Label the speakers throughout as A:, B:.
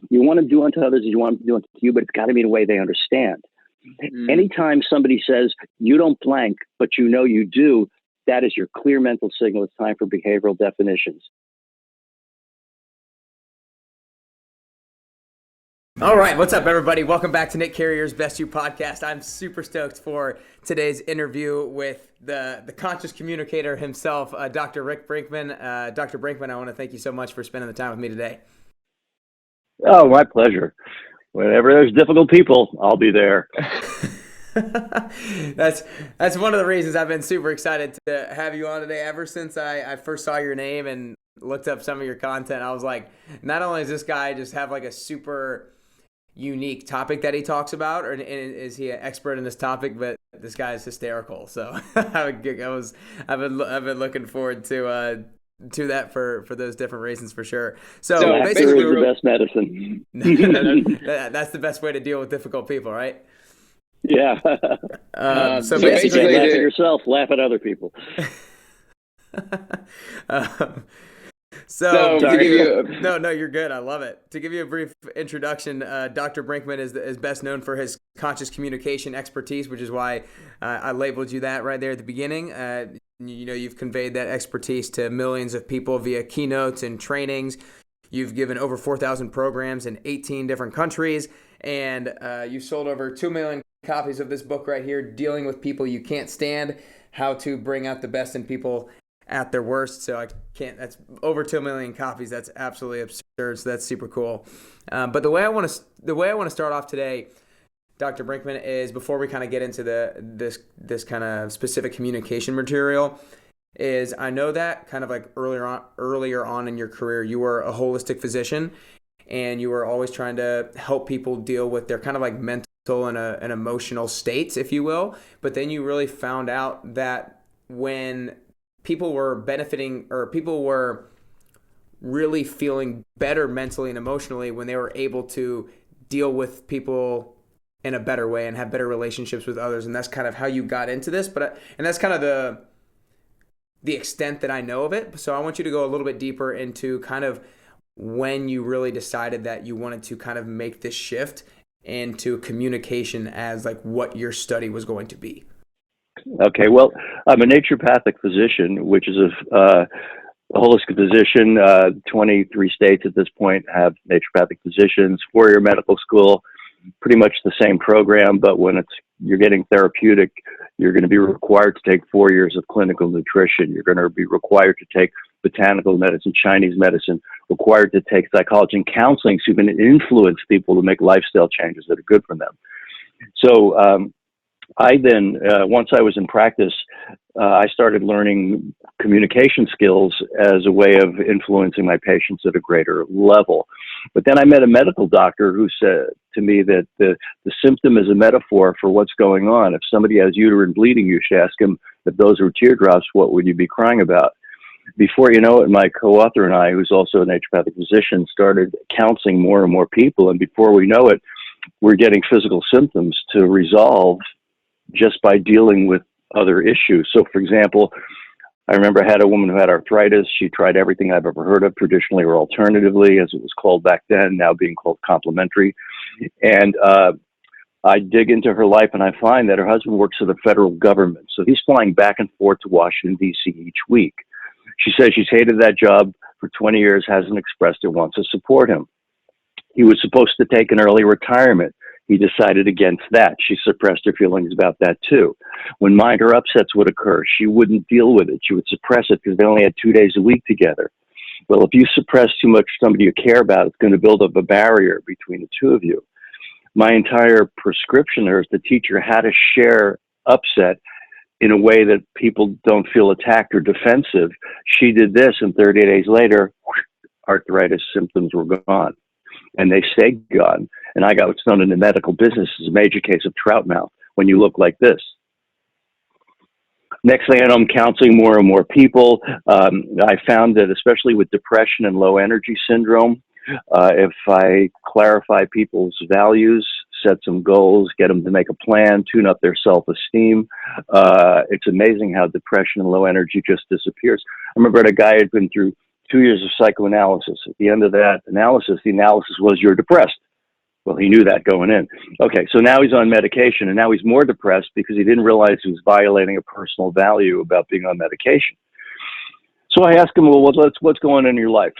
A: You want to do unto others as you want to do unto you, but it's got to be in a way they understand. Anytime somebody says, you don't blank, but you know you do, that is your clear mental signal. It's time for behavioral definitions.
B: All right, what's up, everybody? Welcome back to Nick Carrier's Best You podcast. I'm super stoked for today's interview with the conscious communicator himself, Dr. Rick Brinkman. Dr. Brinkman, I want to thank you so much for spending the time with me today.
A: Oh, my pleasure. Whenever there's difficult people, I'll be there.
B: That's one of the reasons I've been super excited to have you on today. Ever since I first saw your name and looked up some of your content, I was like, not only does this guy just have like a super unique topic that he talks about, or is he an expert in this topic, but this guy is hysterical. So I've been looking forward to that for those different reasons for sure. So
A: basically, the best medicine.
B: That's the best way to deal with difficult people, right?
A: Yeah.
B: So basically,
A: laugh at yourself, laugh at other people.
B: So to give you no, you're good. I love it. To give you a brief introduction, Dr. Brinkman is best known for his conscious communication expertise, which is why I labeled you that right there at the beginning. You've conveyed that expertise to millions of people via keynotes and trainings. You've given over 4,000 programs in 18 different countries, and you've sold over 2 million copies of this book right here, Dealing with People You Can't Stand, How to Bring Out the Best in People at Their Worst. So that's over 2 million copies. That's absolutely absurd. So that's super cool. But the way I want to start off today, Dr. Brinkman, is before we kind of get into this kind of specific communication material, is I know that kind of like earlier on in your career, you were a holistic physician, and you were always trying to help people deal with their kind of like mental and emotional states, if you will. But then you really found out that when people were benefiting, or people were really feeling better mentally and emotionally when they were able to deal with people in a better way and have better relationships with others. And that's kind of how you got into this. And that's kind of the extent that I know of it. So I want you to go a little bit deeper into kind of when you really decided that you wanted to kind of make this shift into communication as like what your study was going to be.
A: Okay, well, I'm a naturopathic physician, which is a holistic physician. 23 states at this point have naturopathic physicians. 4-year medical school, pretty much the same program, but when you're getting therapeutic, you're going to be required to take 4 years of clinical nutrition. You're going to be required to take botanical medicine, Chinese medicine, required to take psychology and counseling, so you can influence people to make lifestyle changes that are good for them. So I then, once I was in practice, I started learning communication skills as a way of influencing my patients at a greater level. But then I met a medical doctor who said to me that the symptom is a metaphor for what's going on. If somebody has uterine bleeding, you should ask him, if those were teardrops, what would you be crying about? Before you know it, my co-author and I, who's also a naturopathic physician, started counseling more and more people. And before we know it, we're getting physical symptoms to resolve just by dealing with other issues. So, for example, I remember I had a woman who had arthritis. She tried everything I've ever heard of, traditionally or alternatively, as it was called back then, now being called complementary. And I dig into her life, and I find that her husband works for the federal government. So he's flying back and forth to Washington, D.C. each week. She says she's hated that job for 20 years, hasn't expressed it, wants to support him. He was supposed to take an early retirement. He decided against that. She suppressed her feelings about that too. When minor upsets would occur, she wouldn't deal with it. She would suppress it because they only had 2 days a week together. Well, if you suppress too much somebody you care about, it's going to build up a barrier between the two of you. My entire prescription there is to teach her how to share upset in a way that people don't feel attacked or defensive. She did this, and 30 days later, arthritis symptoms were gone. And they stayed gone. And I got what's known in the medical business as a major case of trout mouth, when you look like this. Next thing I know, I'm counseling more and more people. I found that especially with depression and low energy syndrome, if I clarify people's values, set some goals, get them to make a plan, tune up their self-esteem, it's amazing how depression and low energy just disappears. I remember a guy had been through 2 years of psychoanalysis. At the end of that analysis, the analysis was you're depressed. Well, he knew that going in. Okay, so now he's on medication, and now he's more depressed because he didn't realize he was violating a personal value about being on medication. So I asked him, well, what's going on in your life?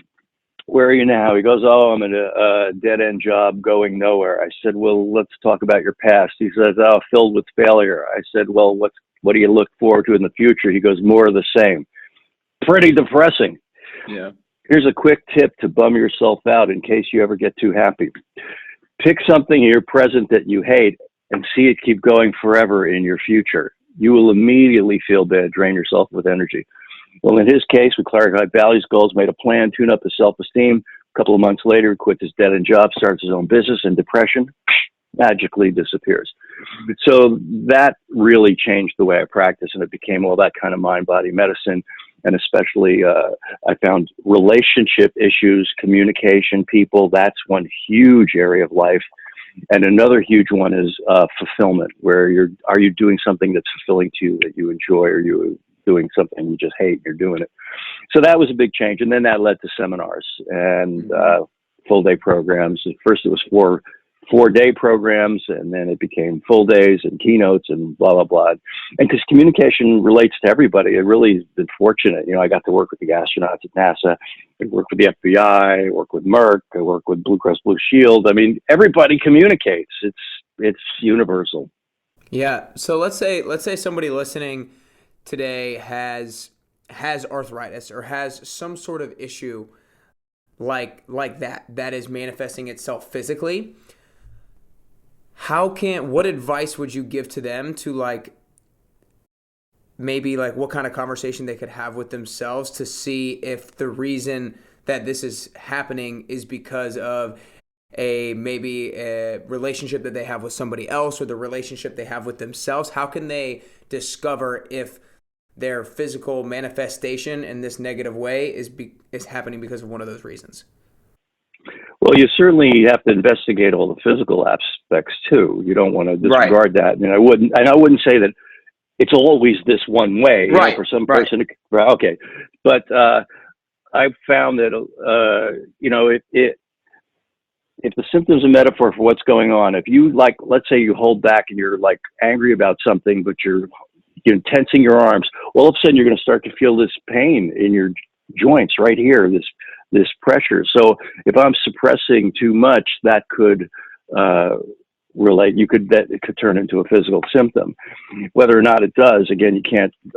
A: Where are you now? He goes, oh, I'm in a dead-end job going nowhere. I said, well, let's talk about your past. He says, oh, filled with failure. I said, well, what do you look forward to in the future? He goes, more of the same. Pretty depressing.
C: Yeah.
A: Here's a quick tip to bum yourself out in case you ever get too happy. Pick something in your present that you hate and see it keep going forever in your future. You will immediately feel bad, drain yourself with energy. Well, in his case, we clarified values, goals, made a plan, tune up his self-esteem. A couple of months later, he quit his dead-end job, starts his own business, and depression magically disappears. So that really changed the way I practice, and it became all that kind of mind-body medicine. And especially, I found relationship issues, communication, people, that's one huge area of life. And another huge one is fulfillment, where are you doing something that's fulfilling to you, that you enjoy, or you doing something you just hate and you're doing it. So that was a big change. And then that led to seminars and full day programs. At first it was four-day programs, and then it became full days and keynotes and blah, blah, blah. And because communication relates to everybody, it really has been fortunate. I got to work with the astronauts at NASA, I work with the FBI, I work with Merck, I work with Blue Cross Blue Shield. I mean, everybody communicates. It's universal.
B: Yeah. So let's say somebody listening today has arthritis or has some sort of issue like that is manifesting itself physically. What advice would you give to them to maybe what kind of conversation they could have with themselves to see if the reason that this is happening is because of maybe a relationship that they have with somebody else or the relationship they have with themselves? How can they discover if their physical manifestation in this negative way is happening because of one of those reasons?
A: Well, you certainly have to investigate all the physical aspects too. You don't want to disregard that. And I wouldn't say that it's always this one way.
C: Right.
A: For some person. Okay. But I've found that if the symptom's a metaphor for what's going on, if you let's say you hold back and you're angry about something, but you're tensing your arms, all of a sudden you're going to start to feel this pain in your joints right here, this pressure. So if I'm suppressing too much, that could it could turn into a physical symptom. Whether or not it does, again,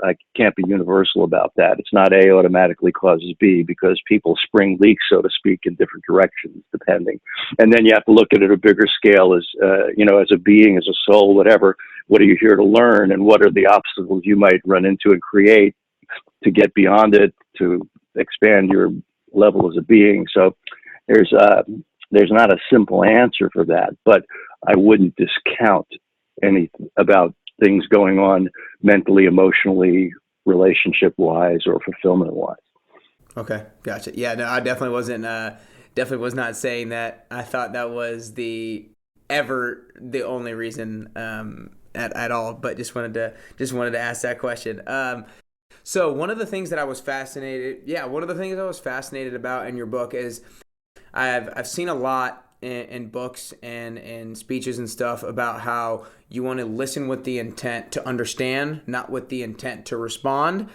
A: I can't be universal about that. It's not A automatically causes B, because people spring leaks, so to speak, in different directions, depending. And then you have to look at it at a bigger scale as a being, as a soul, whatever. What are you here to learn, and what are the obstacles you might run into and create to get beyond it, to expand your level as a being? So there's not a simple answer for that, but I wouldn't discount anything about things going on mentally, emotionally, relationship-wise, or fulfillment-wise. Okay,
B: gotcha. Yeah, no, I definitely was not saying that. I thought that was the only reason at all, but just wanted to ask that question. So one of the things that I was fascinated about in your book is I've seen a lot in books and in speeches and stuff about how you want to listen with the intent to understand, not with the intent to respond.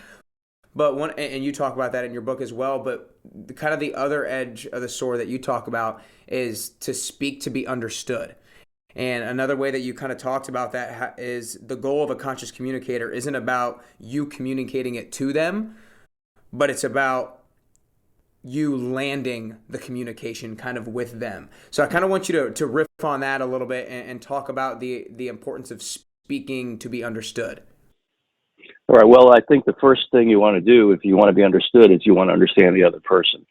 B: But and you talk about that in your book as well, but the other edge of the sword that you talk about is to speak to be understood. And another way that you kind of talked about that is the goal of a conscious communicator isn't about you communicating it to them, but it's about you landing the communication kind of with them. So I kind of want you to riff on that a little bit and talk about the importance of speaking to be understood.
A: All right. Well, I think the first thing you want to do if you want to be understood is you want to understand the other person.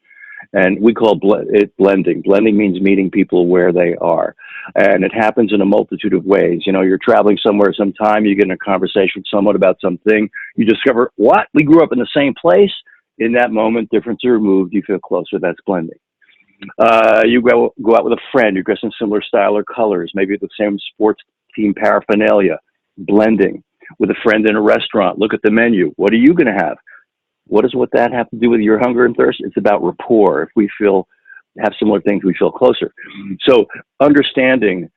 A: And we call it blending. Blending means meeting people where they are. And it happens in a multitude of ways. You're traveling somewhere sometime, you get in a conversation with someone about something, you discover, what? We grew up in the same place? In that moment, differences are removed, you feel closer, that's blending. You go out with a friend, you're dressed in similar style or colors, maybe the same sports team paraphernalia, blending. With a friend in a restaurant, look at the menu, what are you going to have? What does what that have to do with your hunger and thirst? It's about rapport. If we have similar things, we feel closer. So understanding,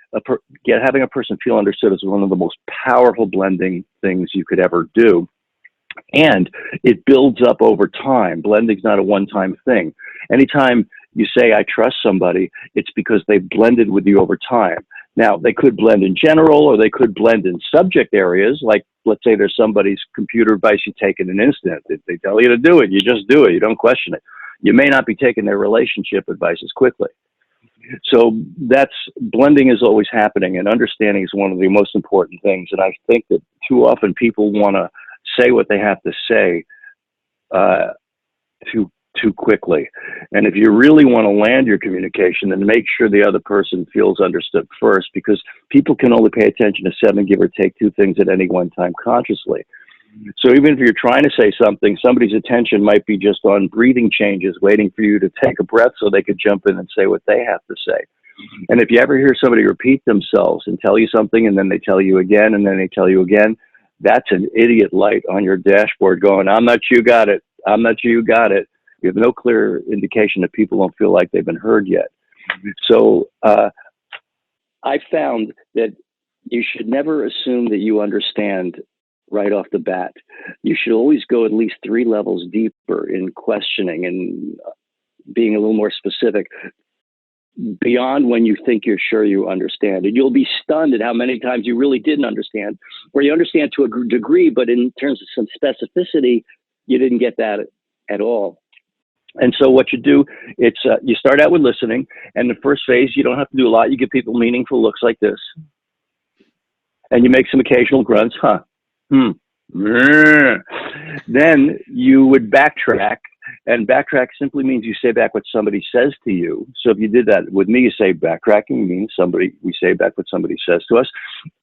A: having a person feel understood is one of the most powerful blending things you could ever do. And it builds up over time. Blending's not a one-time thing. Anytime you say, I trust somebody, it's because they've blended with you over time. Now, they could blend in general, or they could blend in subject areas. Like, let's say there's somebody's computer advice you take in an instant. If they tell you to do it, you just do it. You don't question it. You may not be taking their relationship advice as quickly. So blending is always happening, and understanding is one of the most important things. And I think that too often people want to say what they have to say too quickly. And if you really want to land your communication, then make sure the other person feels understood first, because people can only pay attention to 7, give or take, 2 things at any one time consciously. So even if you're trying to say something, somebody's attention might be just on breathing changes, waiting for you to take a breath so they could jump in and say what they have to say. And if you ever hear somebody repeat themselves and tell you something, and then they tell you again, and then they tell you again, that's an idiot light on your dashboard going, I'm not you got it. I'm not you got it. You have no clear indication that people don't feel like they've been heard yet. So I found that you should never assume that you understand right off the bat. You should always go at least 3 levels deeper in questioning and being a little more specific beyond when you think you're sure you understand. And you'll be stunned at how many times you really didn't understand, or you understand to a degree, but in terms of some specificity, you didn't get that at all. And so what you do, it's you start out with listening, and the first phase, you don't have to do a lot. You give people meaningful looks like this, and you make some occasional grunts, huh? Then you would backtrack, and backtrack simply means you say back what somebody says to you. So if you did that with me, you say backtracking means we say back what somebody says to us.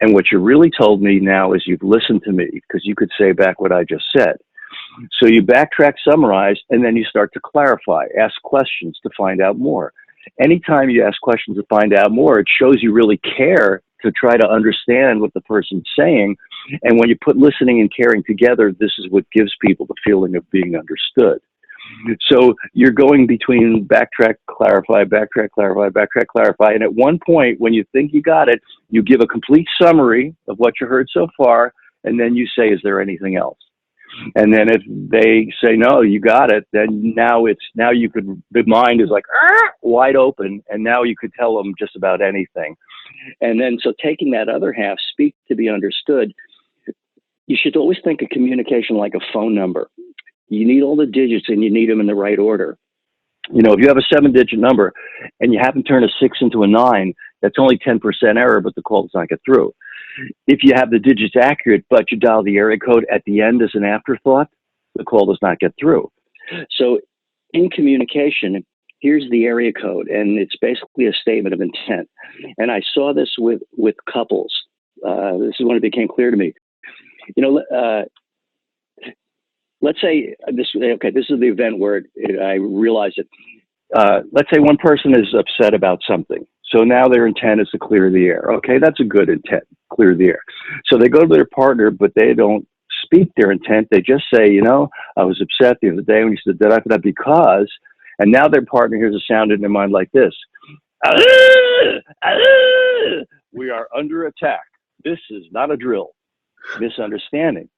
A: And what you really told me now is you've listened to me, because you could say back what I just said. So you backtrack, summarize, and then you start to clarify, ask questions to find out more. Anytime you ask questions to find out more, it shows you really care to try to understand what the person's saying. And when you put listening and caring together, this is what gives people the feeling of being understood. So you're going between backtrack, clarify, backtrack, clarify, backtrack, clarify. And at one point, when you think you got it, you give a complete summary of what you heard so far. And then you say, is there anything else? And then if they say, no, you got it, then the mind is like wide open. And now you could tell them just about anything. And then, so taking that other half, speak to be understood, you should always think of communication like a phone number. You need all the digits, and you need them in the right order. You know, if you have a 7-digit number and you happen to turn a 6 into a 9, that's only 10% error, but the call does not get through. If you have the digits accurate, but you dial the area code at the end as an afterthought, the call does not get through. So in communication, here's the area code, and it's basically a statement of intent. And I saw this with couples. This is when it became clear to me. You know, let's say this is the event where I realized it. Let's say one person is upset about something. So now their intent is to clear the air. Okay, that's a good intent, clear the air. So they go to their partner, but they don't speak their intent. They just say, you know, I was upset the other day when you said that because, and now their partner hears a sound in their mind like this. We are under attack. This is not a drill. Misunderstanding.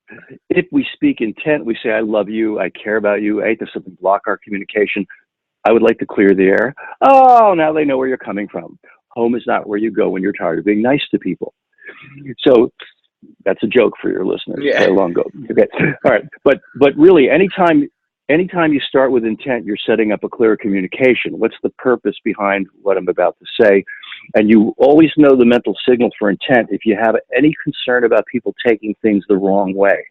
A: If we speak intent, we say, I love you, I care about you, I hate to something block our communication. I would like to clear the air. Oh, now they know where you're coming from. Home is not where you go when you're tired of being nice to people. So that's a joke for your listeners.
B: Yeah.
A: Long ago. Okay. All right. But really, anytime you start with intent, you're setting up a clear communication. What's the purpose behind what I'm about to say? And you always know the mental signal for intent. If you have any concern about people taking things the wrong way,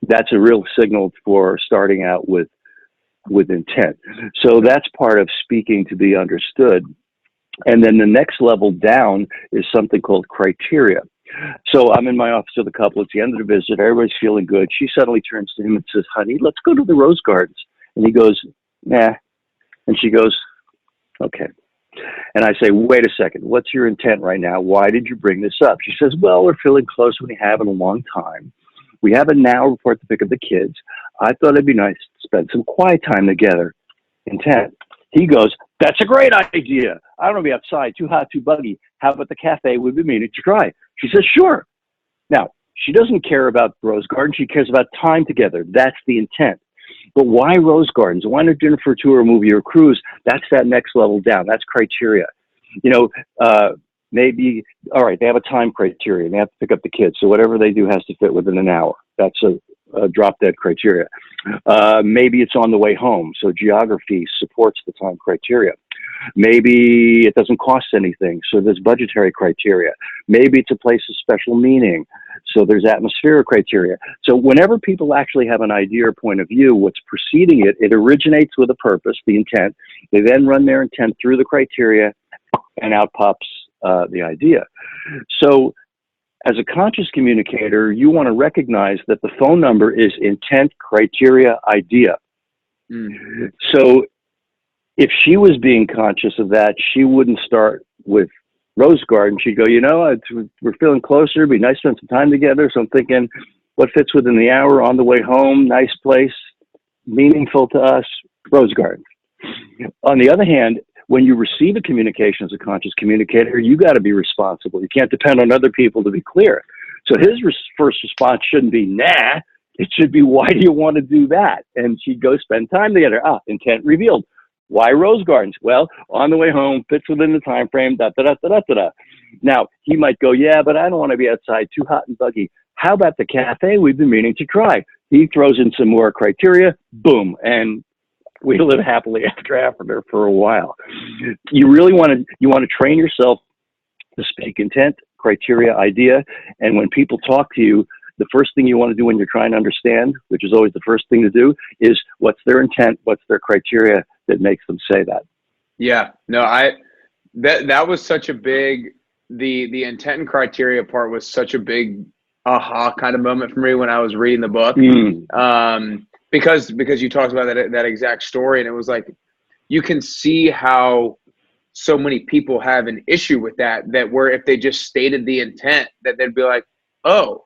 A: that's a real signal for starting out with intent. So that's part of speaking to be understood. And then the next level down is something called criteria. So I'm in my office with a couple. It's the end of the visit. Everybody's feeling good. She suddenly turns to him and says, honey, let's go to the rose gardens. And he goes, nah. And she goes, okay. And I say, wait a second. What's your intent right now? Why did you bring this up? She says, well, we're feeling closer than we have in a long time. We have an hour before to pick up the kids. I thought it'd be nice to spend some quiet time together. Intent. He goes, that's a great idea. I don't want to be outside, too hot, too buggy. How about the cafe we've been meaning to try? She says, sure. Now, she doesn't care about Rose Garden. She cares about time together. That's the intent. But why Rose Gardens? Why not dinner for a tour, a movie, or a cruise? That's that next level down. That's criteria. Maybe, all right, they have a time criteria. They have to pick up the kids. So whatever they do has to fit within an hour. That's a drop dead criteria. Maybe it's on the way home. So geography supports the time criteria. Maybe it doesn't cost anything. So there's budgetary criteria. Maybe it's a place of special meaning. So there's atmospheric criteria. So whenever people actually have an idea or point of view, what's preceding it, it originates with a purpose, the intent. They then run their intent through the criteria, and out pops the idea. So as a conscious communicator, you want to recognize that the phone number is intent, criteria, idea. Mm. So if she was being conscious of that, she wouldn't start with Rose Garden. She'd go, we're feeling closer. It'd be nice to spend some time together. So I'm thinking, what fits within the hour, on the way home, nice place, meaningful to us, Rose Garden. On the other hand, when you receive a communication as a conscious communicator, you got to be responsible. You can't depend on other people to be clear. So his first response shouldn't be, nah. It should be, why do you want to do that? And she'd go spend time together. Intent revealed. Why Rose Gardens? Well, on the way home, fits within the time frame, da-da-da-da-da-da. Now, he might go, yeah, but I don't want to be outside, too hot and buggy. How about the cafe we've been meaning to try? He throws in some more criteria, boom, and we live happily after for a while. You really want to train yourself to speak intent, criteria, idea, and when people talk to you, the first thing you want to do when you're trying to understand, which is always the first thing to do, is what's their intent, what's their criteria that makes them say that.
C: Yeah, no, that was such a big, the intent and criteria part was such a big aha kind of moment for me when I was reading the book. Because you talked about that exact story, and it was like, you can see how so many people have an issue with that where if they just stated the intent, that they'd be like, oh,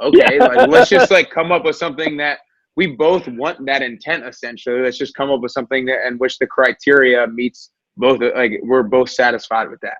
C: okay, yeah. Like, let's just like come up with something that we both want, that intent essentially. Let's just come up with something that in which the criteria meets both, like we're both satisfied with that.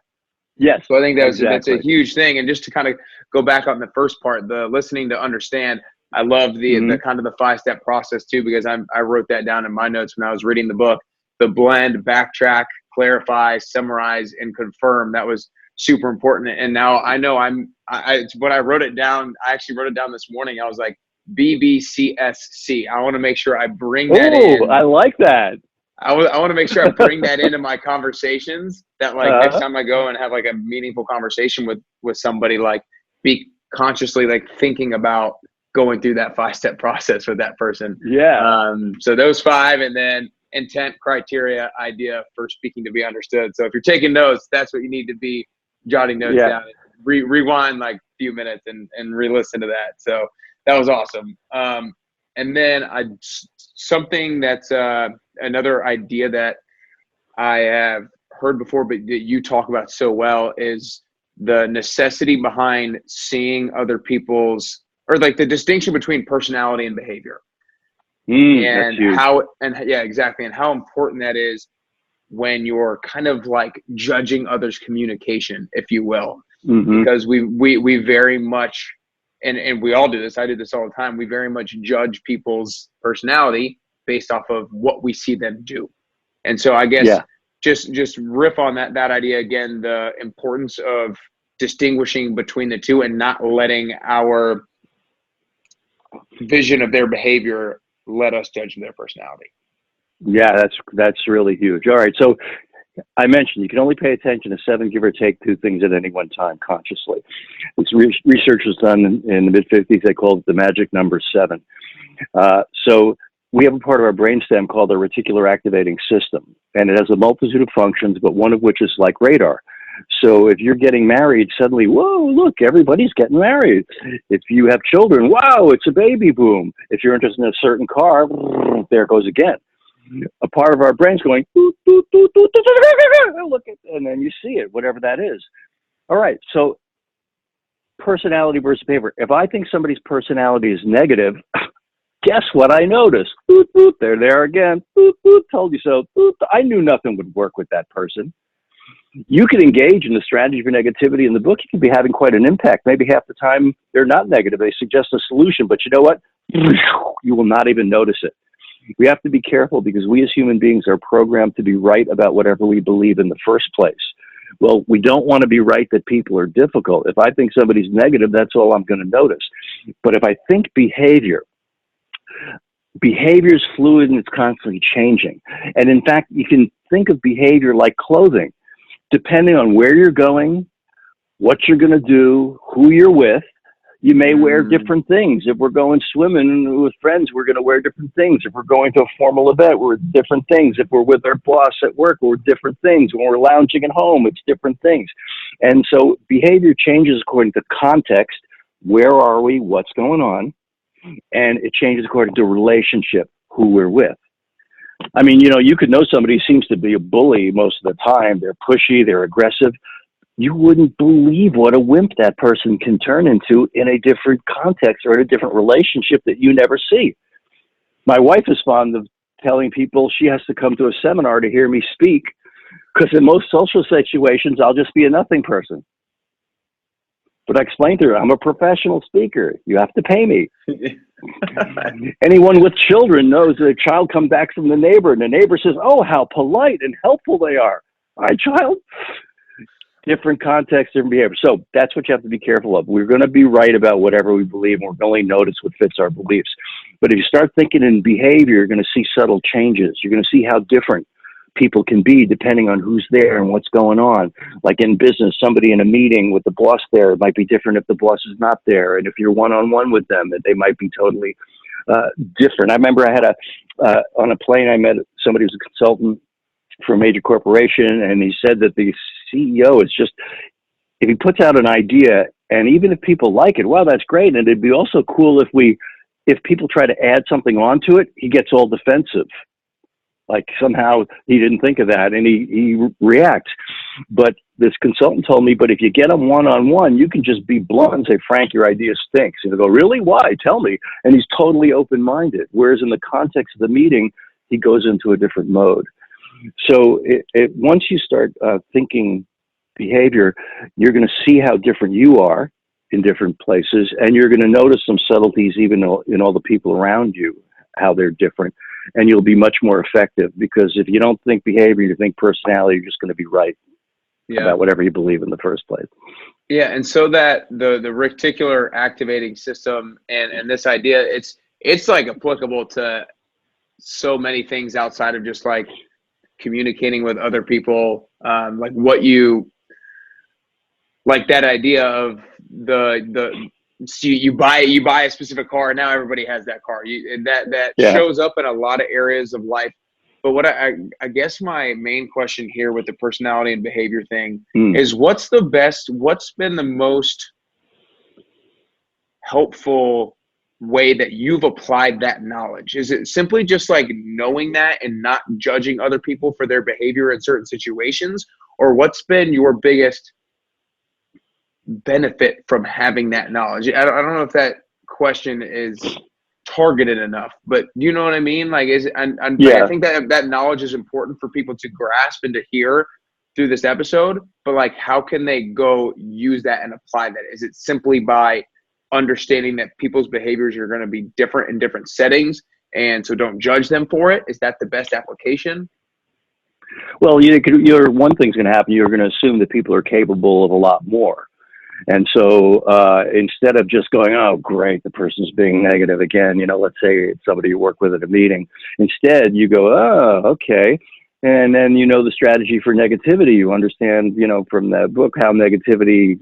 A: Yes.
C: So I think that's a huge thing. And just to kind of go back on the first part, the listening to understand, I love the kind of the 5-step process too, because I wrote that down in my notes when I was reading the book. The blend, backtrack, clarify, summarize, and confirm. That was super important. And now I know when I wrote it down, I actually wrote it down this morning. I was like, BBCSC. I want to make sure I bring that in.
A: Oh, I like that.
C: I want to make sure I bring that into my conversations, that like next time I go and have like a meaningful conversation with somebody, like be consciously like thinking about going through that 5-step process with that person.
A: Yeah.
C: So those 5, and then intent, criteria, idea, for speaking to be understood. So if you're taking notes, that's what you need to be jotting notes down. Rewind like a few minutes and re-listen to that. So that was awesome. And then something that's another idea that I have heard before, but that you talk about so well, is the necessity behind seeing other people's, or like the distinction between personality and behavior. And exactly. And how important that is when you're kind of like judging others' communication, if you will, because we very much, and we all do this, I do this all the time, we very much judge people's personality based off of what we see them do. And so I guess just riff on that idea again, the importance of distinguishing between the two and not letting our vision of their behavior let us judge their personality.
A: Yeah, that's really huge. All right, so I mentioned you can only pay attention to 7, give or take 2 things at any one time consciously. This research was done in the mid-50s. They called it the magic number 7. So we have a part of our brainstem called the reticular activating system, and it has a multitude of functions, but one of which is like radar. So if you're getting married, suddenly, whoa, look, everybody's getting married. If you have children, wow, it's a baby boom. If you're interested in a certain car, there it goes again. A part of our brain's going, look at, and then you see it, whatever that is. All right, so personality versus behavior. If I think somebody's personality is negative, guess what I noticed? Boop, boop, they're there again. Boop, boop, told you so. Boop, I knew nothing would work with that person. You could engage in the strategy for negativity in the book. You could be having quite an impact. Maybe half the time they're not negative. They suggest a solution, but you know what? You will not even notice it. We have to be careful because we as human beings are programmed to be right about whatever we believe in the first place. Well, we don't want to be right that people are difficult. If I think somebody's negative, that's all I'm going to notice. But if I think behavior is fluid and it's constantly changing. And in fact, you can think of behavior like clothing. Depending on where you're going, what you're going to do, who you're with, you may wear different things. If we're going swimming with friends, we're going to wear different things. If we're going to a formal event, we're different things. If we're with our boss at work, we're different things. When we're lounging at home, it's different things. And so behavior changes according to context. Where are we? What's going on? And it changes according to relationship, who we're with. I mean, you could know somebody who seems to be a bully most of the time. They're pushy, they're aggressive. You wouldn't believe what a wimp that person can turn into in a different context or in a different relationship that you never see. My wife is fond of telling people she has to come to a seminar to hear me speak because in most social situations, I'll just be a nothing person. But I explained to her, I'm a professional speaker. You have to pay me. Anyone with children knows that a child comes back from the neighbor and the neighbor says, oh, how polite and helpful they are. All right, child. Different context, different behavior. So that's what you have to be careful of. We're going to be right about whatever we believe, and we're going to notice what fits our beliefs. But if you start thinking in behavior, you're going to see subtle changes. You're going to see how different people can be depending on who's there and what's going on. Like in business, somebody in a meeting with the boss there might be different if the boss is not there. And if you're one-on-one with them, they might be totally different. I remember I had on a plane, I met somebody who's a consultant for a major corporation, and he said that the CEO is just, if he puts out an idea, and even if people like it, well, that's great. And it'd be also cool if people try to add something onto it, he gets all defensive. Like somehow he didn't think of that and he reacts. But this consultant told me, but if you get him one-on-one, you can just be blunt and say, Frank, your idea stinks. He'll go, really? Why? Tell me. And he's totally open-minded. Whereas in the context of the meeting, he goes into a different mode. So once you start thinking behavior, you're going to see how different you are in different places. And you're going to notice some subtleties even in all the people around you, how they're different. And you'll be much more effective because if you don't think behavior, you think personality, you're just going to be right about whatever you believe in the first place.
C: Yeah. And so that the reticular activating system and this idea, it's like applicable to so many things outside of just like communicating with other people. Like what you, like that idea of so you buy a specific car, and now everybody has that car. That shows up in a lot of areas of life. But what I guess my main question here with the personality and behavior thing is what's been the most helpful way that you've applied that knowledge? Is it simply just like knowing that and not judging other people for their behavior in certain situations? Or what's been your biggest benefit from having that knowledge? I don't know if that question is targeted enough, but do you know what I mean? Like, I think that knowledge is important for people to grasp and to hear through this episode, but like, how can they go use that and apply that? Is it simply by understanding that people's behaviors are going to be different in different settings, and so don't judge them for it? Is that the best application?
A: Well, one thing's going to happen. You're going to assume that people are capable of a lot more. And so instead of just going, oh, great, the person's being negative again, let's say it's somebody you work with at a meeting. Instead, you go, oh, okay. And then the strategy for negativity. You understand, from that book, how negativity,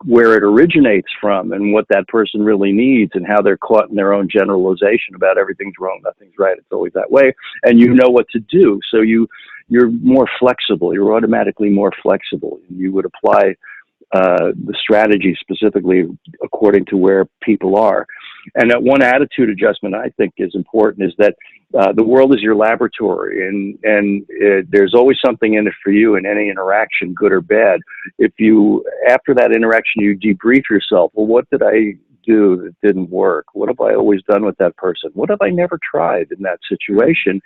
A: where it originates from and what that person really needs and how they're caught in their own generalization about everything's wrong, nothing's right, it's always that way. And you know what to do. So you're more flexible. You're automatically more flexible. You would apply the strategy specifically according to where people are. And that one attitude adjustment I think is important is that the world is your laboratory, and there's always something in it for you in any interaction, good or bad. If you, after that interaction, you debrief yourself, well, what did I do that didn't work? What have I always done with that person? What have I never tried in that situation?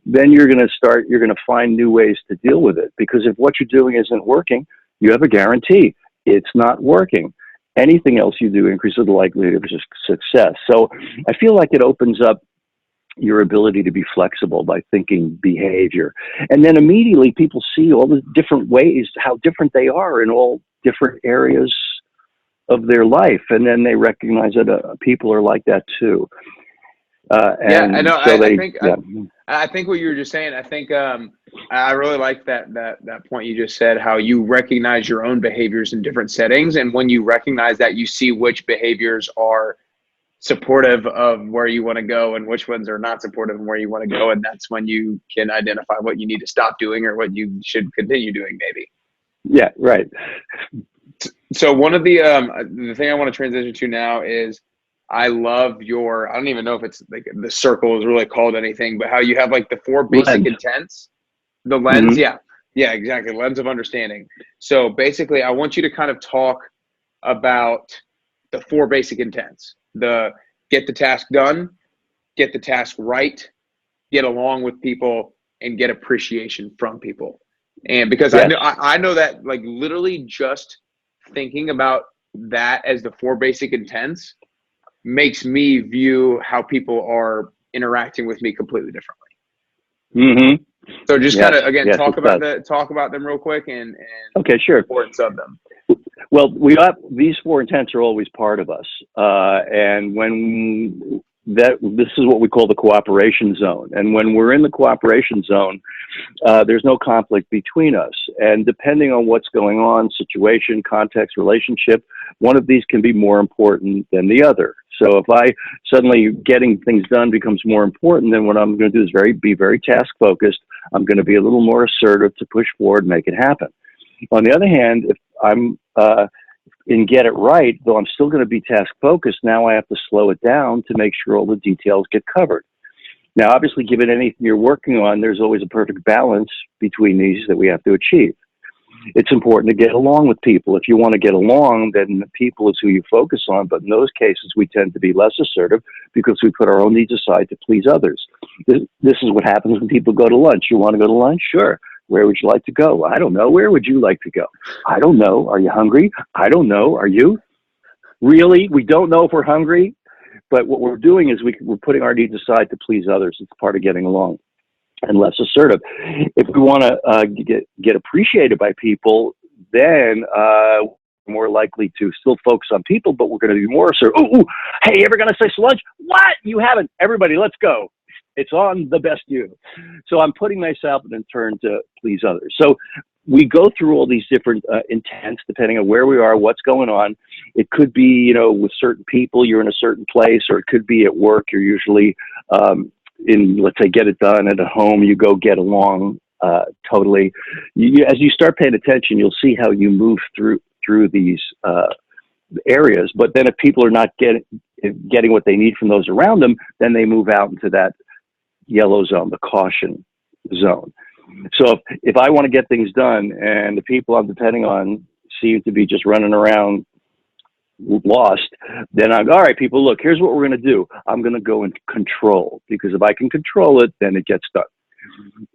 A: Then you're going to find new ways to deal with it. Because if what you're doing isn't working, you have a guarantee it's not working. Anything else you do increases the likelihood of success. So I feel like it opens up your ability to be flexible by thinking behavior. And then immediately people see all the different ways, how different they are in all different areas of their life. And then they recognize that people are like that too.
C: Yeah, I know.
A: So
C: I think what you were just saying, I think I really like that point you just said, how you recognize your own behaviors in different settings. And when you recognize that, you see which behaviors are supportive of where you want to go and which ones are not supportive of where you want to go. And that's when you can identify what you need to stop doing or what you should continue doing, maybe.
A: Yeah, right.
C: So one of the thing I want to transition to now is, I love I don't even know if it's like the circle is really called anything, but how you have like the 4 basic intents, the lens.
A: Mm-hmm.
C: Yeah, exactly. Lens of understanding. So basically I want you to kind of talk about the 4 basic intents: get the task done, get the task right, get along with people, and get appreciation from people. And because
A: Yes.
C: I know that, like, literally just thinking about that as the 4 basic intents makes me view how people are interacting with me completely differently.
A: Mm-hmm.
C: So just kind of, again, talk about them real quick and
A: okay, sure.
C: The importance of them.
A: Well, these 4 intents are always part of us. And when this is what we call the cooperation zone. And when we're in the cooperation zone, there's no conflict between us. And depending on what's going on, situation, context, relationship, one of these can be more important than the other. So if I suddenly getting things done becomes more important, then what I'm going to do is be very task focused. I'm going to be a little more assertive to push forward and make it happen. On the other hand, if I'm in get it right, though I'm still going to be task focused, now I have to slow it down to make sure all the details get covered. Now, obviously, given anything you're working on, there's always a perfect balance between these that we have to achieve. It's important to get along with people. If you want to get along, then people is who you focus on. But in those cases, we tend to be less assertive because we put our own needs aside to please others. This is what happens when people go to lunch. You want to go to lunch? Sure. Where would you like to go? I don't know. Where would you like to go? I don't know. Are you hungry? I don't know. Are you? Really? We don't know if we're hungry. But what we're doing is we're putting our needs aside to please others. It's part of getting along and less assertive. If we want to get appreciated by people, then we're more likely to still focus on people, but we're going to be more assertive. Ooh, hey, you ever going to say lunch? What? You haven't. Everybody, let's go. It's on the best you. So I'm putting myself in turn to please others. So we go through all these different intents depending on where we are, what's going on. It could be, with certain people, you're in a certain place, or it could be at work. You're usually let's say, get it done. At home, you go get along totally. As you start paying attention, you'll see how you move through these areas. But then if people are not getting what they need from those around them, then they move out into that yellow zone, the caution zone. So if I want to get things done and the people I'm depending on seem to be just running around lost, then I'm, all right, people, look, here's what we're going to do. I'm going to go into control, because if I can control it, then it gets done.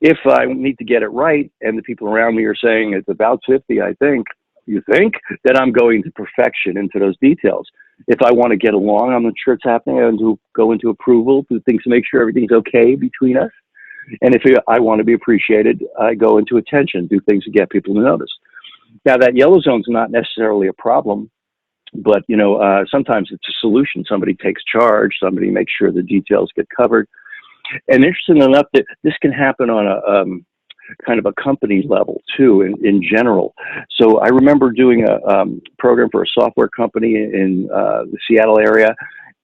A: If I need to get it right and the people around me are saying it's about 50, I think, you think, then I'm going to perfection into those details. If I want to get along, I'm not sure it's happening, I go into approval, do things to make sure everything's okay between us. And if I want to be appreciated, I go into attention, do things to get people to notice. Now, that yellow zone is not necessarily a problem, but, sometimes it's a solution. Somebody takes charge, somebody makes sure the details get covered. And interesting enough, that this can happen on a kind of a company level too, in general. So I remember doing a program for a software company in the Seattle area.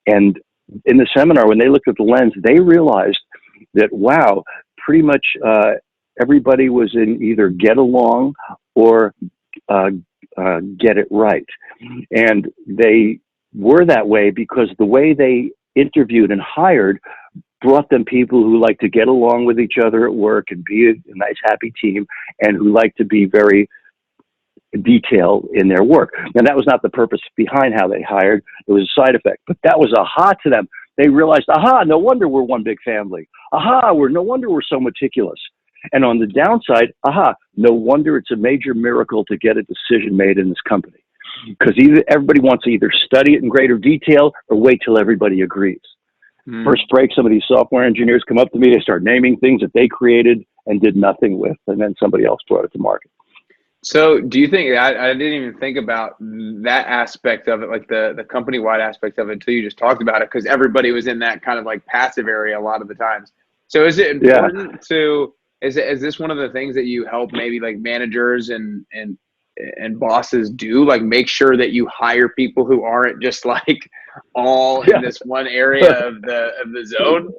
A: And in the seminar, when they looked at the lens, they realized that, wow, pretty much everybody was in either get along or get it right. And they were that way because the way they interviewed and hired brought them people who like to get along with each other at work and be a nice, happy team, and who like to be very detailed in their work. And that was not the purpose behind how they hired. It was a side effect, but that was aha to them. They realized, aha, no wonder we're one big family. Aha, no wonder we're so meticulous. And on the downside, aha, no wonder it's a major miracle to get a decision made in this company. Because everybody wants to either study it in greater detail or wait till everybody agrees. First break, some of these software engineers come up to me, they start naming things that they created and did nothing with, and then somebody else brought it to market.
C: So do you think, I didn't even think about that aspect of it, like the company-wide aspect of it until you just talked about it, because everybody was in that kind of like passive area a lot of the times. So is it important to, is this one of the things that you help maybe like managers and bosses do, like make sure that you hire people who aren't just like all in this one area of the zone?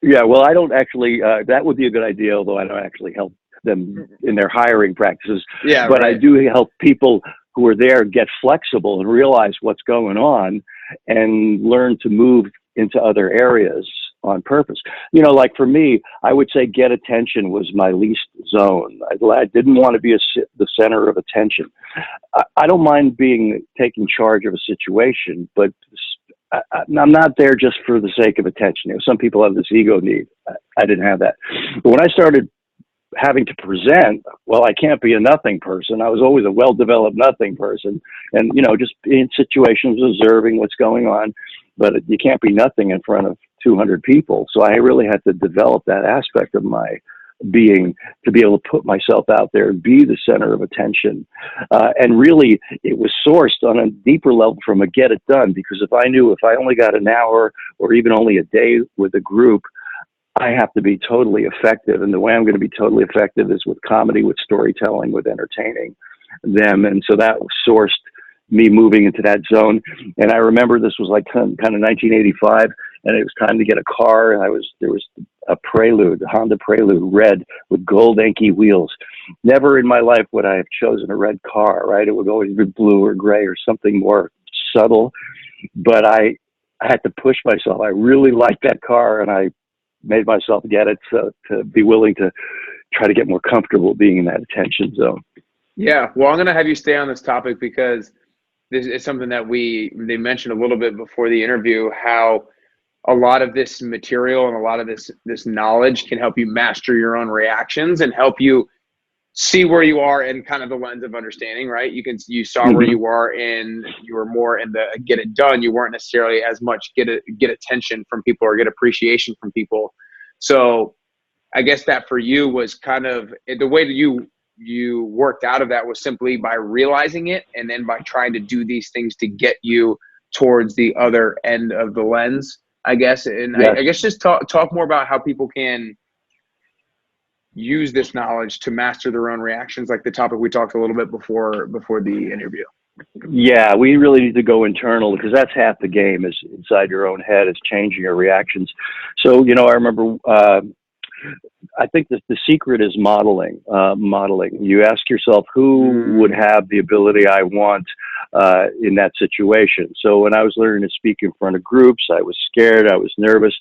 A: Yeah, well, I don't actually, that would be a good idea, although I don't actually help them in their hiring practices.
C: Yeah,
A: but
C: right.
A: I do help people who are there get flexible and realize what's going on and learn to move into other areas on purpose. You know, like for me, I would say get attention was my least zone. I didn't want to be the center of attention. I don't mind taking charge of a situation, but I'm not there just for the sake of attention. You know, some people have this ego need. I didn't have that. But when I started having to present, well, I can't be a nothing person. I was always a well-developed nothing person. And, you know, just in situations, observing what's going on, but you can't be nothing in front of 200 people. So I really had to develop that aspect of my being to be able to put myself out there and be the center of attention. And really, it was sourced on a deeper level from a get it done, because if I knew if I only got an hour or even only a day with a group, I have to be totally effective. And the way I'm going to be totally effective is with comedy, with storytelling, with entertaining them. And so that sourced me moving into that zone. And I remember this was like kind of 1985, and it was time to get a car. And there was a Prelude, a Honda Prelude, red with gold inky wheels. Never in my life would I have chosen a red car, right? It would always be blue or gray or something more subtle. But I had to push myself. I really liked that car, and I made myself get it to be willing to try to get more comfortable being in that attention zone.
C: Yeah. Well, I'm going to have you stay on this topic because this is something that they mentioned a little bit before the interview, how a lot of this material and a lot of this knowledge can help you master your own reactions and help you see where you are in kind of the lens of understanding, right? You saw where you were more in the get it done. You weren't necessarily as much get attention from people or get appreciation from people. So I guess that for you was kind of the way that you worked out of that was simply by realizing it and then by trying to do these things to get you towards the other end of the lens, I guess. And yes. I guess just talk more about how people can use this knowledge to master their own reactions, like the topic we talked a little bit before the interview.
A: Yeah, we really need to go internal, because that's half the game, is inside your own head. It's changing your reactions. So, you know, I remember, I think that the secret is modeling. You ask yourself, who would have the ability I want in that situation? So when I was learning to speak in front of groups, I was scared, I was nervous.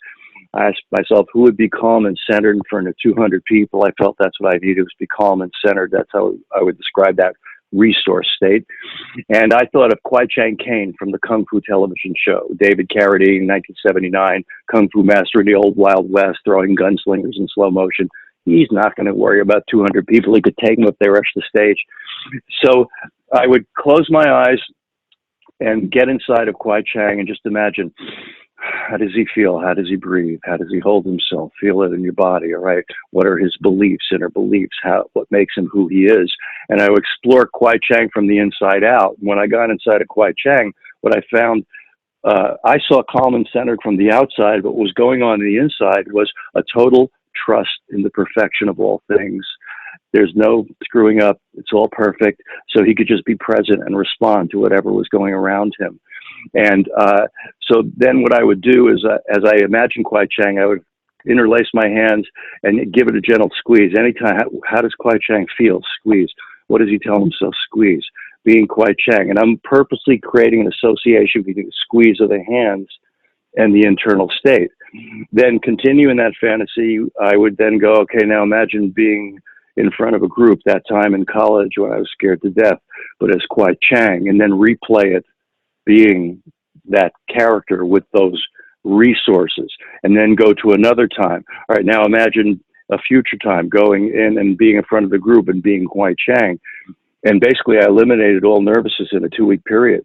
A: I asked myself, who would be calm and centered in front of 200 people? I felt that's what I needed, was be calm and centered. That's how I would describe that resource state. And I thought of Kwai Chang Caine from the Kung Fu television show. David Carradine, 1979, Kung Fu master in the old Wild West, throwing gunslingers in slow motion. He's not going to worry about 200 people. He could take them if they rush the stage. So I would close my eyes and get inside of Kwai Chang and just imagine, how does he feel? How does he breathe? How does he hold himself? Feel it in your body, all right? What are his beliefs, inner beliefs? What makes him who he is? And I would explore Kwai Chang from the inside out. When I got inside of Kwai Chang, what I found, I saw calm and centered from the outside, but what was going on the inside was a total trust in the perfection of all things. There's no screwing up. It's all perfect. So he could just be present and respond to whatever was going around him. And so then what I would do is, as I imagined Kwai Chang, I would interlace my hands and give it a gentle squeeze. Anytime, how does Kwai Chang feel? Squeeze. What does he tell himself? Squeeze. being quite Chang. And I'm purposely creating an association between the squeeze of the hands and the internal state. Then continue in that fantasy, I would then go, okay, now imagine being in front of a group that time in college when I was scared to death, but as quite Chang, and then replay it being that character with those resources, and then go to another time. All right, now imagine a future time going in and being in front of the group and being quite Chang. And basically I eliminated all nervousness in a 2-week period.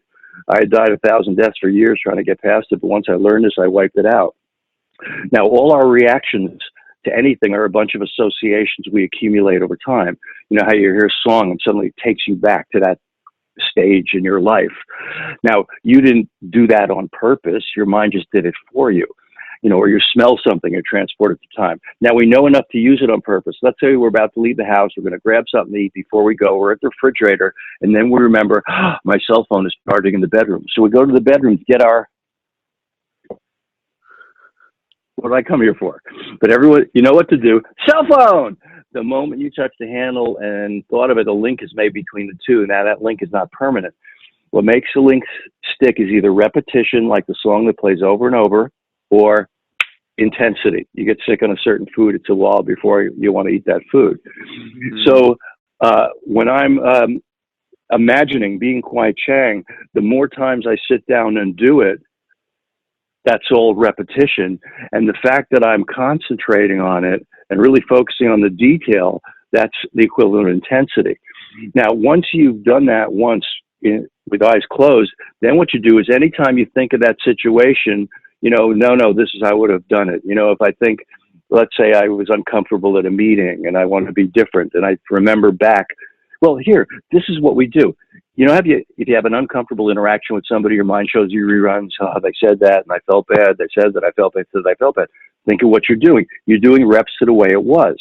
A: I had died 1,000 deaths for years trying to get past it, but once I learned this, I wiped it out. Now, all our reactions to anything are a bunch of associations we accumulate over time. You know how you hear a song and suddenly it takes you back to that stage in your life. Now, you didn't do that on purpose. Your mind just did it for you. You know, or you smell something and transport it to time. Now we know enough to use it on purpose. Let's say we're about to leave the house. We're going to grab something to eat before we go. We're at the refrigerator. And then we remember, my cell phone is charging in the bedroom. So we go to the bedroom to get our, what did I come here for? But everyone, you know what to do. Cell phone! The moment you touch the handle and thought of it, a link is made between the two. Now that link is not permanent. What makes a link stick is either repetition, like the song that plays over and over, or intensity. You get sick on a certain food, it's a while before you want to eat that food. Mm-hmm. So when I'm imagining being quite Chang, the more times I sit down and do it, that's all repetition. And the fact that I'm concentrating on it and really focusing on the detail, that's the equivalent of intensity. Now, once you've done that once with eyes closed, then what you do is anytime you think of that situation, you know, no, this is how I would have done it. You know, if I think, let's say I was uncomfortable at a meeting and I want to be different and I remember back, well, here, this is what we do. You know, if you have an uncomfortable interaction with somebody, your mind shows you reruns, oh, they said that and I felt bad. They said that I felt bad. I felt bad. Think of what you're doing. You're doing reps to the way it was.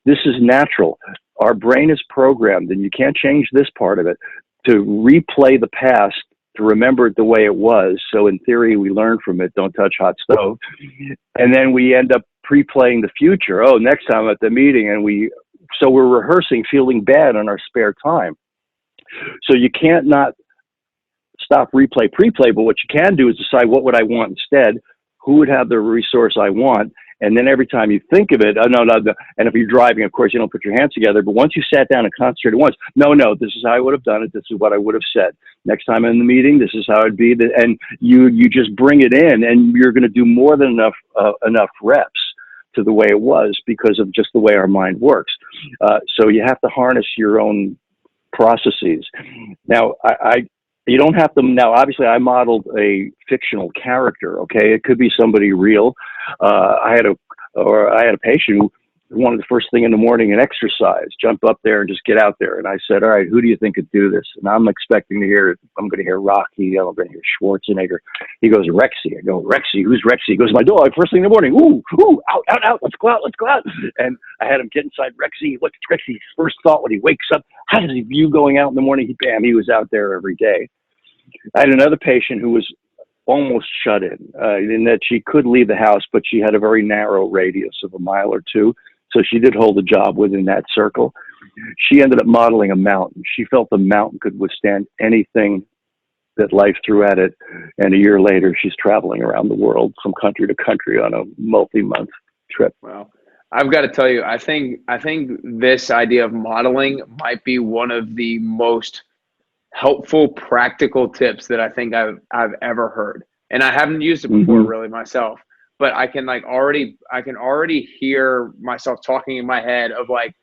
A: This is natural. Our brain is programmed, and you can't change this part of it, to replay the past, to remember it the way it was. So in theory, we learn from it, don't touch hot stove. And then we end up pre-playing the future. Oh, next time at the meeting. And so we're rehearsing feeling bad on our spare time. So you can't not stop pre-play, but what you can do is decide what would I want instead, who would have the resource I want. And then every time you think of it, no. And if you're driving, of course, you don't put your hands together. But once you sat down and concentrated once, no, this is how I would have done it. This is what I would have said. Next time in the meeting, this is how it'd be. And you just bring it in, and you're going to do more than enough reps to the way it was because of just the way our mind works. So you have to harness your own processes. Now, you don't have to. Now, obviously, I modeled a fictional character. Okay, it could be somebody real. I had a patient who wanted the first thing in the morning and exercise, jump up there and just get out there. And I said, all right, who do you think could do this? And I'm expecting to hear. I'm going to hear Rocky. I'm going to hear Schwarzenegger. He goes, Rexy. I go, Rexy. Who's Rexy? He goes, my dog. First thing in the morning. Ooh, out. Let's go out. And I had him get inside Rexy. Look at Rexy's first thought when he wakes up. How does he view going out in the morning? He was out there every day. I had another patient who was almost shut in that she could leave the house, but she had a very narrow radius of a mile or two. So she did hold a job within that circle. She ended up modeling a mountain. She felt the mountain could withstand anything that life threw at it. And a year later, she's traveling around the world from country to country on a multi-month trip.
C: Wow. I've got to tell you, I think this idea of modeling might be one of the most helpful, practical tips that I think I've ever heard. And I haven't used it before really myself, but I can already hear myself talking in my head of like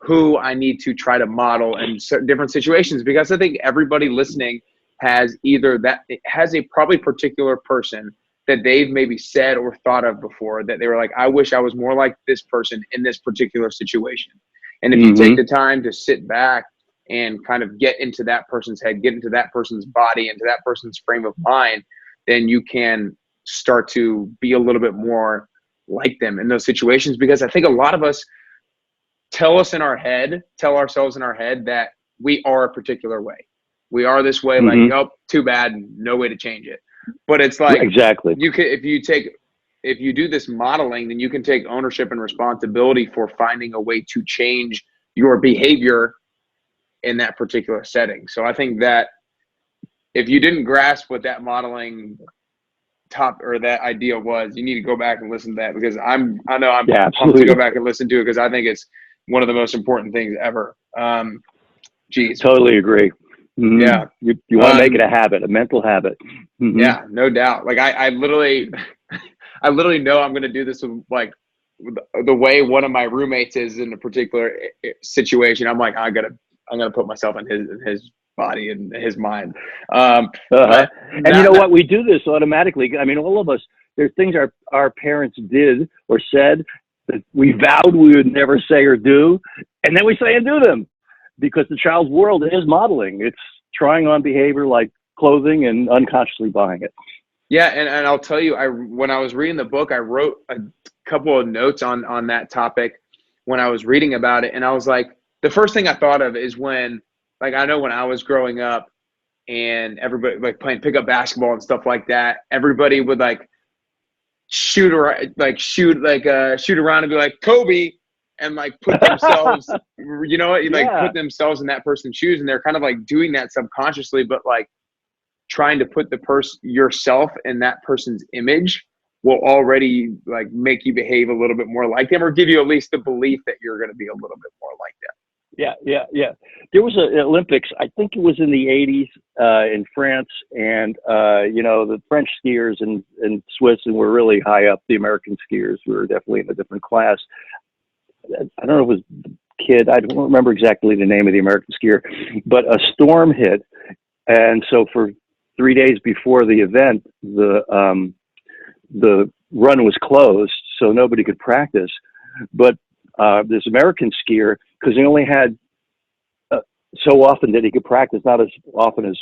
C: who I need to try to model in different situations, because I think everybody listening has a probably particular person that they've maybe said or thought of before that they were like, I wish I was more like this person in this particular situation. And if you take the time to sit back and kind of get into that person's head, get into that person's body, into that person's frame of mind, then you can start to be a little bit more like them in those situations. Because I think a lot of us tell ourselves in our head that we are a particular way. We are this way, like, nope, too bad, no way to change it. But it's like,
A: exactly.
C: You can, if you do this modeling, then you can take ownership and responsibility for finding a way to change your behavior in that particular setting. So I think that if you didn't grasp what that modeling that idea was, you need to go back and listen to that, because I know I'm pumped to go back and listen to it, because I think it's one of the most important things ever.
A: Totally agree. Mm-hmm.
C: Yeah.
A: You want to make it a habit, a mental habit. Mm-hmm.
C: Yeah, no doubt. Like I literally know I'm going to do this with like the way one of my roommates is in a particular situation. I'm like, I'm going to put myself in his body and his mind.
A: And you know what? We do this automatically. I mean, all of us, there's things our parents did or said that we vowed we would never say or do, and then we say and do them, because the child's world is modeling. It's trying on behavior like clothing and unconsciously buying it.
C: Yeah, and I'll tell you, when I was reading the book, I wrote a couple of notes on that topic when I was reading about it, and I was like, the first thing I thought of is when, like, I know when I was growing up and everybody like playing pickup basketball and stuff like that, everybody would like shoot around and be like Kobe, and like put themselves, you know what, put themselves in that person's shoes, and they're kind of like doing that subconsciously, but like trying to put yourself in that person's image will already like make you behave a little bit more like them, or give you at least the belief that you're going to be a little bit more like them.
A: Yeah. There was an Olympics, I think it was in the 80s in France, and the French skiers and Swiss and were really high up. The American skiers were definitely in a different class. I don't know if it was the kid, I don't remember exactly the name of the American skier, but a storm hit, and so for 3 days before the event, the run was closed, so nobody could practice. But this American skier, because he only had so often that he could practice, not as often as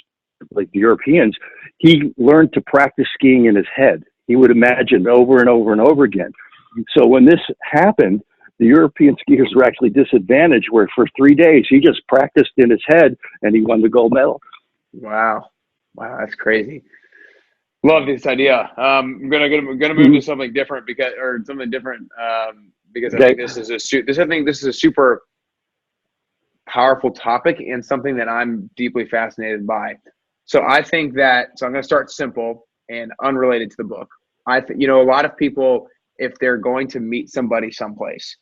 A: like the Europeans, he learned to practice skiing in his head. He would imagine over and over and over again. So when this happened, the European skiers were actually disadvantaged, where for 3 days he just practiced in his head and he won the gold medal.
C: Wow, that's crazy. Love this idea. I'm gonna move to something different because I think this is a super powerful topic and something that I'm deeply fascinated by. So I think that, I'm going to start simple and unrelated to the book. A lot of people, if they're going to meet somebody someplace,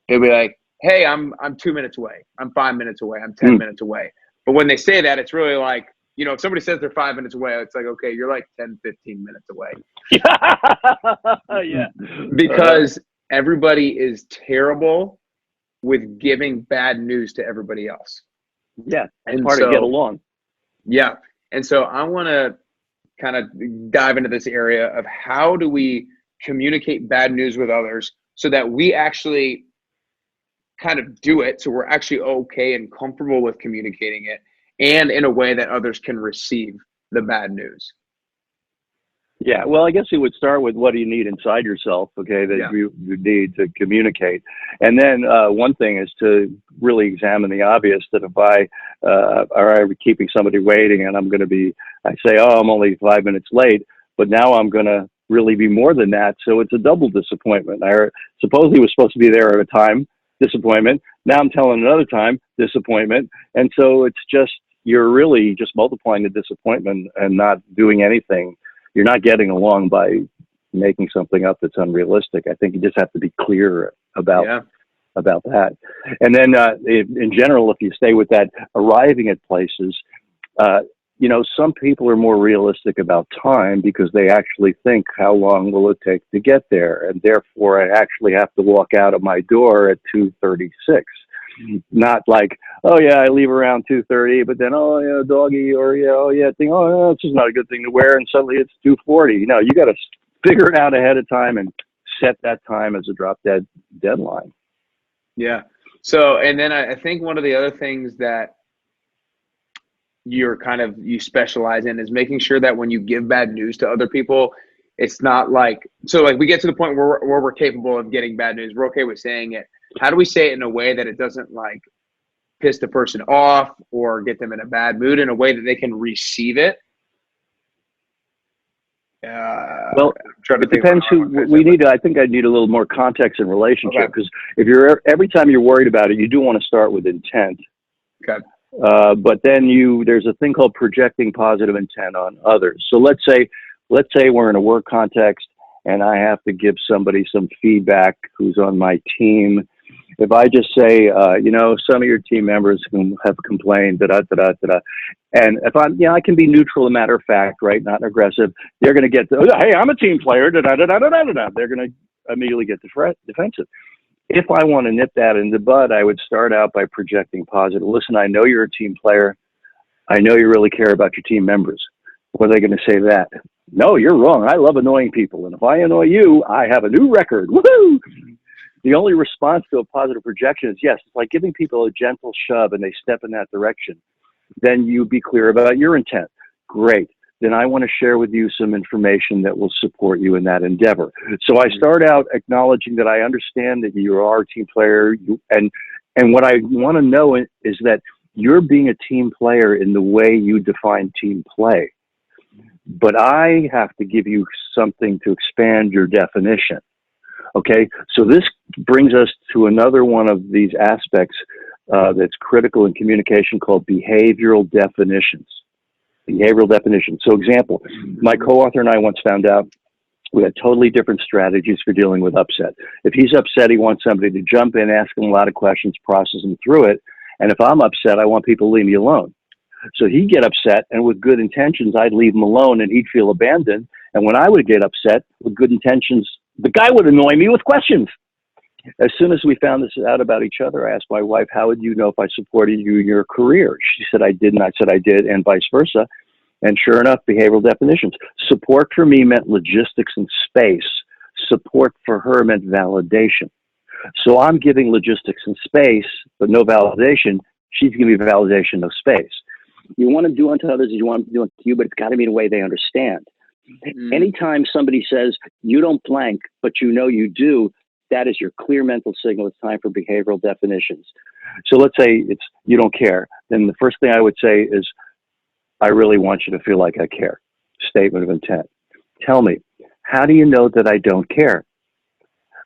C: they'll be like, hey, I'm 2 minutes away. I'm 5 minutes away. I'm 10 minutes away. But when they say that, it's really like, if somebody says they're 5 minutes away, it's like, okay, you're like 10, 15 minutes away.
A: Yeah.
C: Because everybody is terrible with giving bad news to everybody else.
A: Yeah. It's hard to get along.
C: Yeah. And so I want to kind of dive into this area of how do we communicate bad news with others so that we actually kind of do it. So we're actually okay and comfortable with communicating it, and in a way that others can receive the bad news.
A: Yeah, well, I guess it would start with what do you need inside yourself, okay, that you need to communicate. And then one thing is to really examine the obvious, that if I are keeping somebody waiting and I say, oh, I'm only 5 minutes late, but now I'm going to really be more than that. So it's a double disappointment. I supposedly was supposed to be there at a time, disappointment. Now I'm telling another time, disappointment. And so it's just, you're really just multiplying the disappointment and not doing anything. You're not getting along by making something up that's unrealistic. I think you just have to be clear about that. And then in general, if you stay with that arriving at places, some people are more realistic about time because they actually think, how long will it take to get there? And therefore, I actually have to walk out of my door at 2:36. Not like, oh yeah, I leave around 2:30, but then doggy, or it's just not a good thing to wear, and suddenly it's 2:40. You got to figure it out ahead of time and set that time as a drop dead deadline.
C: Yeah. So, and then I think one of the other things that you specialize in is making sure that when you give bad news to other people, it's not like, we get to the point where we're capable of getting bad news. We're okay with saying it. How do we say it in a way that it doesn't like piss the person off or get them in a bad mood, in a way that they can receive it?
A: Well, it depends I think I need a little more context and relationship, because if every time you're worried about it, you do want to start with intent.
C: Okay.
A: But then there's a thing called projecting positive intent on others. So let's say we're in a work context and I have to give somebody some feedback who's on my team. If I just say, some of your team members have complained, and if I can be neutral and matter of fact, right, not aggressive, they're going to get, hey, I'm a team player, They're going to immediately get defensive. If I want to nip that in the bud, I would start out by projecting positive. Listen, I know you're a team player. I know you really care about your team members. What are they going to say to that? No, you're wrong. I love annoying people. And if I annoy you, I have a new record. Woohoo! The only response to a positive projection is yes. It's like giving people a gentle shove and they step in that direction. Then you be clear about your intent. Great. Then I want to share with you some information that will support you in that endeavor. So I start out acknowledging that I understand that you are a team player, and what I want to know is that you're being a team player in the way you define team play. But I have to give you something to expand your definition. Okay, so this brings us to another one of these aspects that's critical in communication called behavioral definitions. Behavioral definition. So example, my co-author and I once found out we had totally different strategies for dealing with upset. If he's upset, he wants somebody to jump in, ask him a lot of questions, process him through it. And if I'm upset, I want people to leave me alone. So he'd get upset, and with good intentions, I'd leave him alone, and he'd feel abandoned. And when I would get upset, with good intentions, the guy would annoy me with questions. As soon as we found this out about each other, I asked my wife, how would you know if I supported you in your career? She said, I did, and I said, I did, and vice versa. And sure enough, behavioral definitions. Support for me meant logistics and space. Support for her meant validation. So I'm giving logistics and space, but no validation. She's giving me validation, no space. You want to do unto others as you want to do unto you, but it's got to be in a way they understand. Anytime somebody says, you don't blank, but you know you do, that is your clear mental signal. It's time for behavioral definitions. So let's say it's you don't care. Then the first thing I would say is, I really want you to feel like I care. Statement of intent. Tell me, how do you know that I don't care?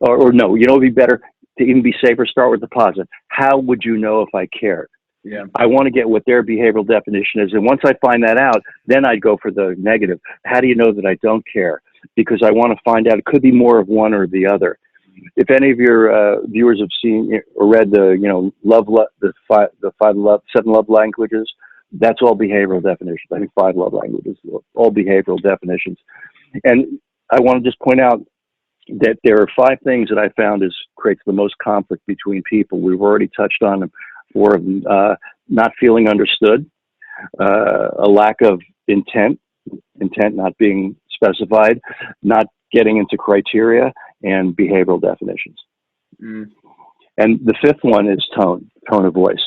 A: Or no, it'd be better to even be safer, start with the positive. How would you know if I cared?
C: Yeah.
A: I want to get what their behavioral definition is. And once I find that out, then I'd go for the negative. How do you know that I don't care? Because I want to find out. It could be more of one or the other. If any of your viewers have seen or read the seven love languages, that's all behavioral definitions. I think 5 love languages, all behavioral definitions. And I want to just point out that there are 5 things that I found creates the most conflict between people. We've already touched on them. 4 of them, not feeling understood, a lack of intent not being specified, not getting into criteria, and behavioral definitions. And the 5th one is tone of voice.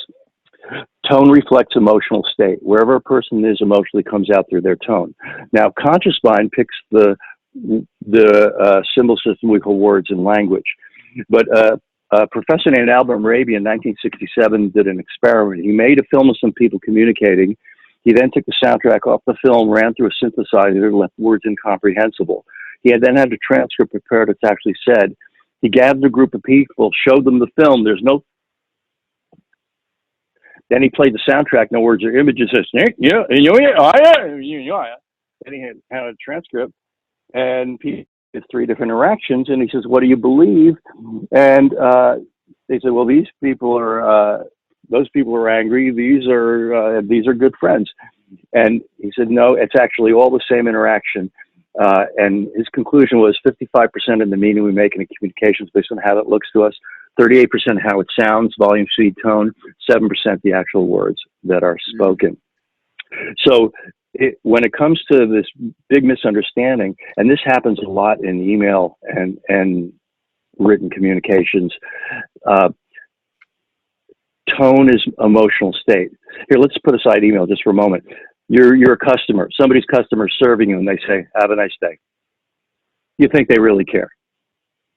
A: Tone reflects emotional state. Wherever a person is emotionally comes out through their tone. Now, conscious mind picks the symbol system we call words and language. But a professor named Albert Mehrabian in 1967 did an experiment. He made a film of some people communicating. He then took the soundtrack off the film, ran through a synthesizer, and left words incomprehensible. He then had a transcript prepared that's actually said. He gathered a group of people, showed them the film. Then he played the soundtrack, no words or images. Then he had a transcript, and people did 3 different interactions. And he says, "What do you believe?" And they said, "Well, these people are, those people are angry. These are good friends." And he said, "No, it's actually all the same interaction." And his conclusion was 55% of the meaning we make in a communication is based on how it looks to us, 38% how it sounds, volume, speed, tone, 7% the actual words that are spoken. So when it comes to this big misunderstanding, and this happens a lot in email and written communications, tone is emotional state. Here, let's put aside email just for a moment. You're a customer. Somebody's customer serving you, and they say, "Have a nice day." You think they really care.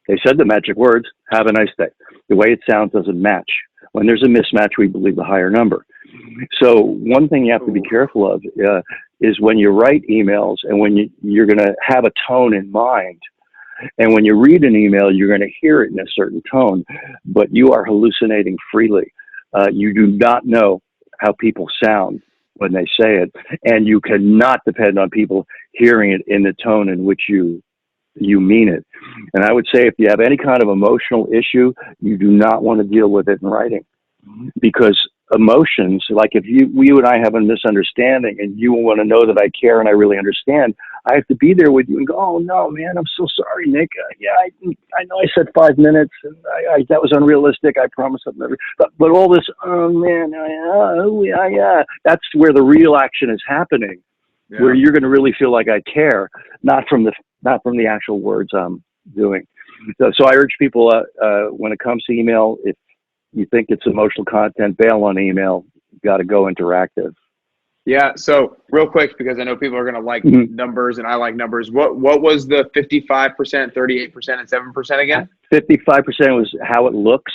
A: They said the magic words, "Have a nice day." The way it sounds doesn't match. When there's a mismatch, we believe the higher number. So one thing you have to be careful of is when you write emails and when you're going to have a tone in mind. And when you read an email, you're going to hear it in a certain tone, but you are hallucinating freely. You do not know how people sound when they say it, and you cannot depend on people hearing it in the tone in which you mean it. And I would say if you have any kind of emotional issue, you do not want to deal with it in writing, because emotions, like if you and I have a misunderstanding and you want to know that I care and I really understand, I have to be there with you and go, oh no, man, I'm so sorry, Nick. I know I said 5 minutes and that was unrealistic. I promise I'll never, but all this, oh man, that's where the real action is happening, where you're going to really feel like I care, not from the actual words I'm doing. So I urge people, when it comes to email, if you think it's emotional content, bail on email. You got to go interactive.
C: Yeah. So real quick, because I know people are going to like numbers and I like numbers. What was the 55%, 38%, and 7% again? 55%
A: was how it looks,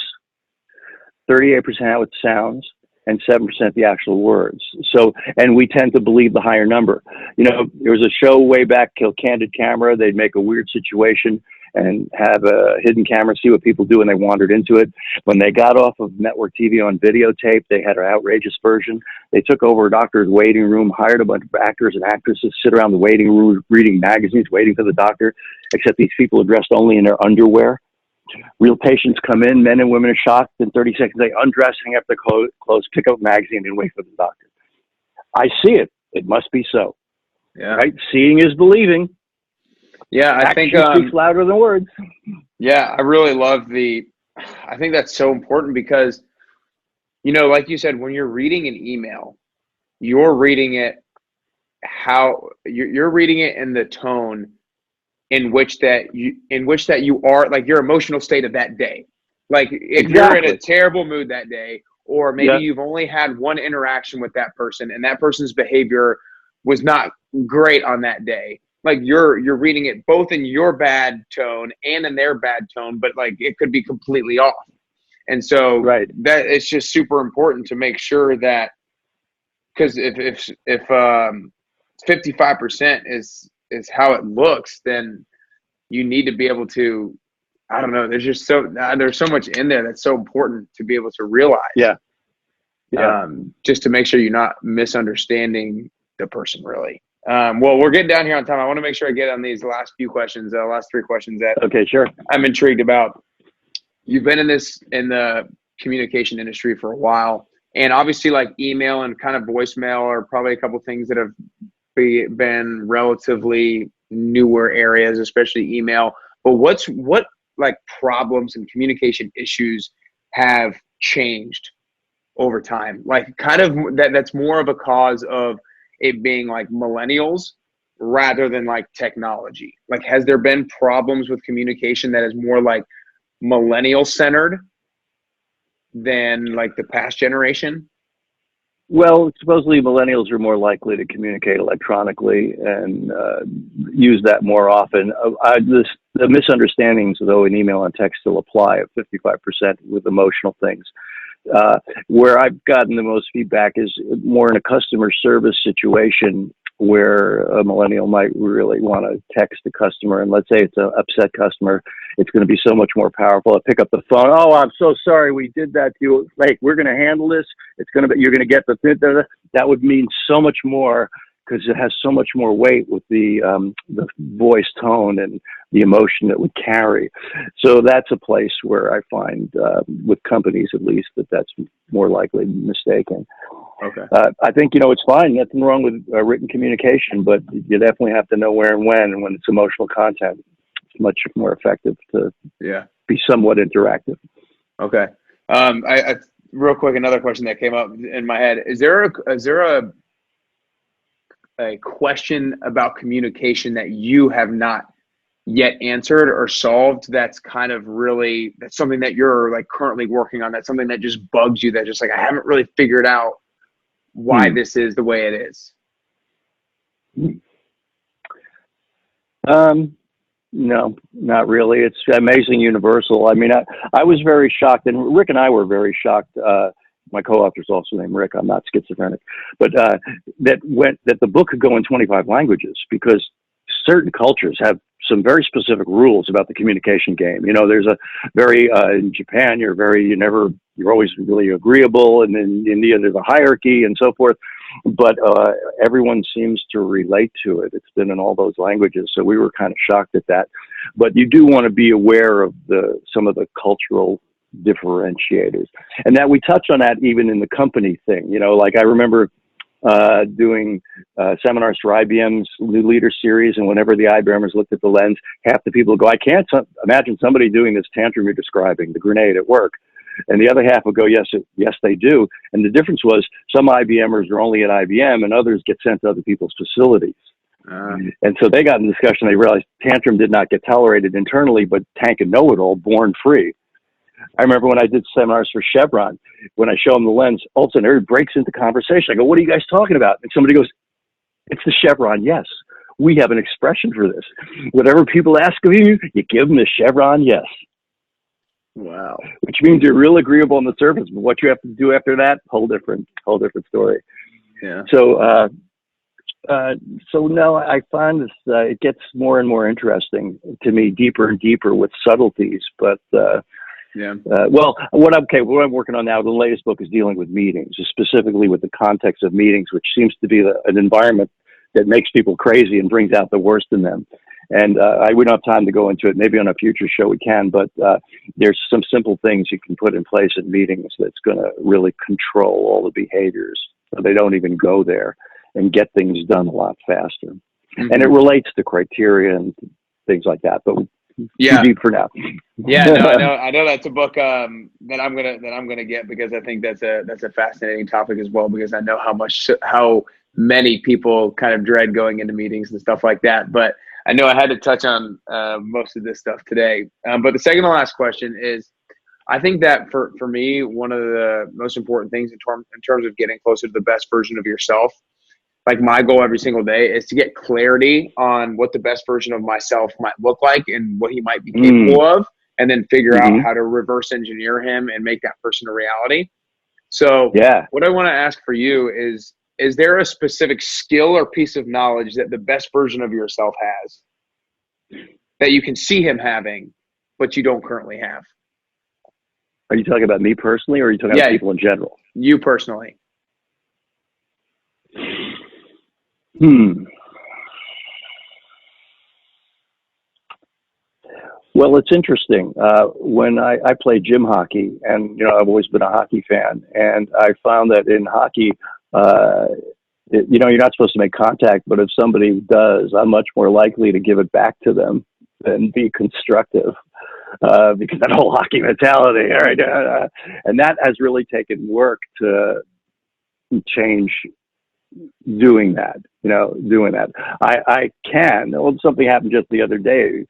A: 38% how it sounds, and 7% the actual words. So, and we tend to believe the higher number. You know, there was a show way back called Candid Camera. They'd make a weird situation and have a hidden camera, see what people do, and they wandered into it. When they got off of network TV on videotape, they had an outrageous version. They took over a doctor's waiting room, hired a bunch of actors and actresses, sit around the waiting room reading magazines, waiting for the doctor, except these people are dressed only in their underwear. Real patients come in, men and women are shocked. In 30 seconds, they undress, hang up their clothes, pick up a magazine, and wait for the doctor. I see it. It must be so.
C: Yeah.
A: Right? Seeing is believing.
C: Yeah, I think
A: speaks louder than words.
C: Yeah, I really love I think that's so important because, you know, like you said, when you're reading an email, you're reading it you're reading it in the tone in which that you are, like your emotional state of that day. Like if you're in a terrible mood that day, or maybe you've only had one interaction with that person and that person's behavior was not great on that day. Like you're reading it both in your bad tone and in their bad tone, but like it could be completely off. And so that it's just super important to make sure that, because if 55% is how it looks, then you need to be able to, I don't know, there's so much in there that's so important to be able to realize. Just to make sure you're not misunderstanding the person really. Well, we're getting down here on time. I want to make sure I get on these last few questions, last 3 questions that
A: okay, sure.
C: I'm intrigued about. You've been in the communication industry for a while, and obviously like email and kind of voicemail are probably a couple things that have been relatively newer areas, especially email. But what like problems and communication issues have changed over time? Like kind of that's more of a cause of it being like millennials rather than like technology. Like, has there been problems with communication that is more like millennial centered than like the past generation?
A: Well, supposedly millennials are more likely to communicate electronically and use that more often. The misunderstandings, though, in email and text still apply at 55% with emotional things. Where I've gotten the most feedback is more in a customer service situation where a millennial might really want to text the customer. And let's say it's an upset customer, it's going to be so much more powerful. I pick up the phone. Oh, I'm so sorry we did that to you. Like, we're going to handle this. You're going to get that would mean so much more, because it has so much more weight with the voice tone and the emotion that would carry. So that's a place where I find, with companies at least, that's more likely mistaken.
C: Okay.
A: I think, it's fine. Nothing wrong with written communication, but you definitely have to know where and when it's emotional content, it's much more effective to be somewhat interactive.
C: Okay. I real quick, another question that came up in my head. Is there a question about communication that you have not yet answered or solved that's kind of really, that's something that you're like currently working on, that's something that just bugs you, that just like I haven't really figured out why this is the way it is?
A: No, not really. It's amazing universal. I mean, I was very shocked, and Rick and I were very shocked. My co-author is also named Rick. I'm not schizophrenic, but that the book could go in 25 languages, because certain cultures have some very specific rules about the communication game. There's a very in Japan, you never you're always really agreeable, and then there's a hierarchy and so forth. But everyone seems to relate to it. It's been in all those languages, so we were kind of shocked at that. But you do want to be aware of some of the cultural differentiators, and that we touch on that even in the company thing. Like I remember doing seminars for IBM's New Leader Series, and whenever the IBMers looked at the lens, half the people would go, "I can't imagine somebody doing this tantrum you're describing, the grenade at work." And the other half would go, yes, they do. And the difference was some IBMers are only at IBM and others get sent to other people's facilities. And so they got in discussion. They realized tantrum did not get tolerated internally, but tank and know-it-all born free. I remember when I did seminars for Chevron, when I show them the lens, all of a sudden everybody breaks into conversation. I go, "What are you guys talking about?" And somebody goes, "It's the Chevron, yes. We have an expression for this. Whatever people ask of you, you give them the Chevron, yes."
B: Wow.
A: Which means you're real agreeable on the surface, but what you have to do after that, whole different story.
B: Yeah.
A: So no, I find this, it gets more and more interesting to me, deeper and deeper with subtleties. But, well, what I'm working on now, the latest book is dealing with meetings, specifically with the context of meetings, which seems to be an environment that makes people crazy and brings out the worst in them. And we don't have time to go into it. Maybe on a future show we can, but there's some simple things you can put in place in meetings that's going to really control all the behaviors so they don't even go there and get things done a lot faster. Mm-hmm. And it relates to criteria and things like that, but too deep for now.
C: Yeah, no, I know that's a book that I'm gonna get, because I think that's a fascinating topic as well, because I know how many people kind of dread going into meetings and stuff like that. But I know I had to touch on most of this stuff today. But the second to last question is, I think that for me, one of the most important things in terms of getting closer to the best version of yourself, like my goal every single day, is to get clarity on what the best version of myself might look like and what he might be capable of, and then figure out how to reverse engineer him and make that person a reality. So what I want to ask for you is there a specific skill or piece of knowledge that the best version of yourself has that you can see him having, but you don't currently have?
A: Are you talking about me personally, or are you talking about people in general?
C: You personally.
A: Well, it's interesting. When I played gym hockey, and I've always been a hockey fan, and I found that in hockey, you're not supposed to make contact, but if somebody does, I'm much more likely to give it back to them than be constructive, because that whole hockey mentality, all right, and that has really taken work to change. Doing that. I can. Well, something happened just the other day.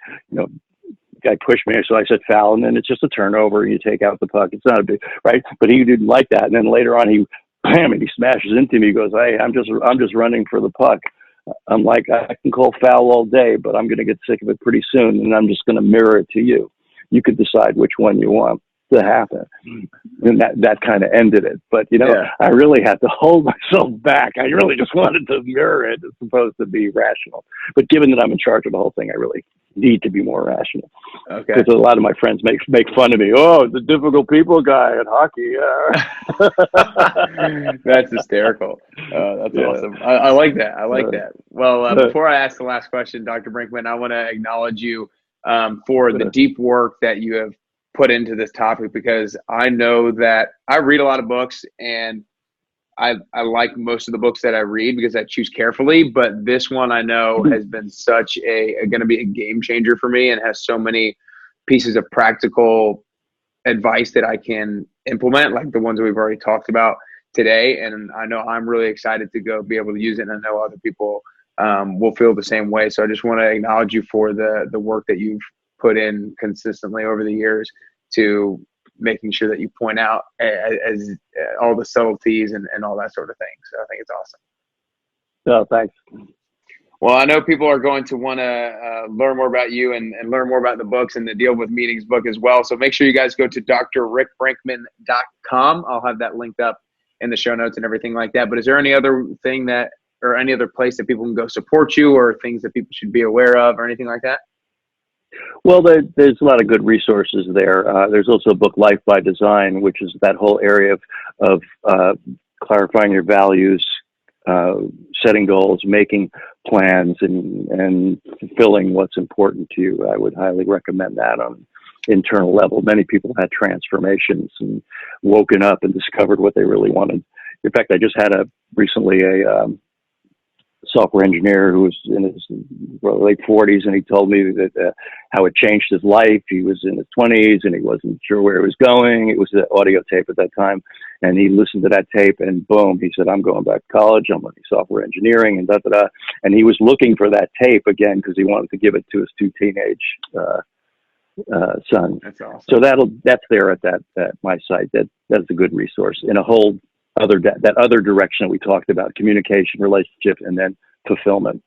A: Guy pushed me, so I said foul, and then it's just a turnover. You take out the puck. It's not a big, right? But he didn't like that, and then later on, he smashes into me. He goes, "Hey, I'm just running for the puck." I'm like, I can call foul all day, but I'm going to get sick of it pretty soon, and I'm just going to mirror it to you. You could decide which one you want to happen, and that kind of ended it. But I really had to hold myself back. I really just wanted to mirror it as opposed to be rational. But given that I'm in charge of the whole thing, I really need to be more rational. Okay. Because a lot of my friends make fun of me. "Oh, the difficult people guy at hockey."
C: That's hysterical. That's awesome. I like that. I like that. Well, before I ask the last question, Dr. Brinkman, I want to acknowledge you for the deep work that you have put into this topic, because I know that I read a lot of books, and I like most of the books that I read because I choose carefully, but this one I know has been going to be a game changer for me, and has so many pieces of practical advice that I can implement, like the ones that we've already talked about today. And I know I'm really excited to go be able to use it, and I know other people will feel the same way. So I just want to acknowledge you for the work that you've put in consistently over the years to making sure that you point out as all the subtleties and all that sort of thing. So I think it's awesome.
A: Oh, thanks.
C: Well, I know people are going to want to learn more about you and learn more about the books and the Deal with Meetings book as well. So make sure you guys go to drrickbrinkman.com. I'll have that linked up in the show notes and everything like that. But is there any other thing or any other place that people can go support you, or things that people should be aware of, or anything like that?
A: Well, there's a lot of good resources there. There's also a book, Life by Design, which is that whole area of clarifying your values, setting goals, making plans, and fulfilling what's important to you. I would highly recommend that on internal level. Many people had transformations and woken up and discovered what they really wanted. In fact, I just had recently a software engineer who was in his late 40s, and he told me that how it changed his life. He was in his 20s and he wasn't sure where he was going. It was an audio tape at that time, and he listened to that tape, and boom, he said, "I'm going back to college. I'm learning software engineering," and da da da. And he was looking for that tape again because he wanted to give it to his two teenage sons.
C: That's awesome.
A: So that's there at my site. That's a good resource in a whole that other direction that we talked about: communication, relationship, and then fulfillment.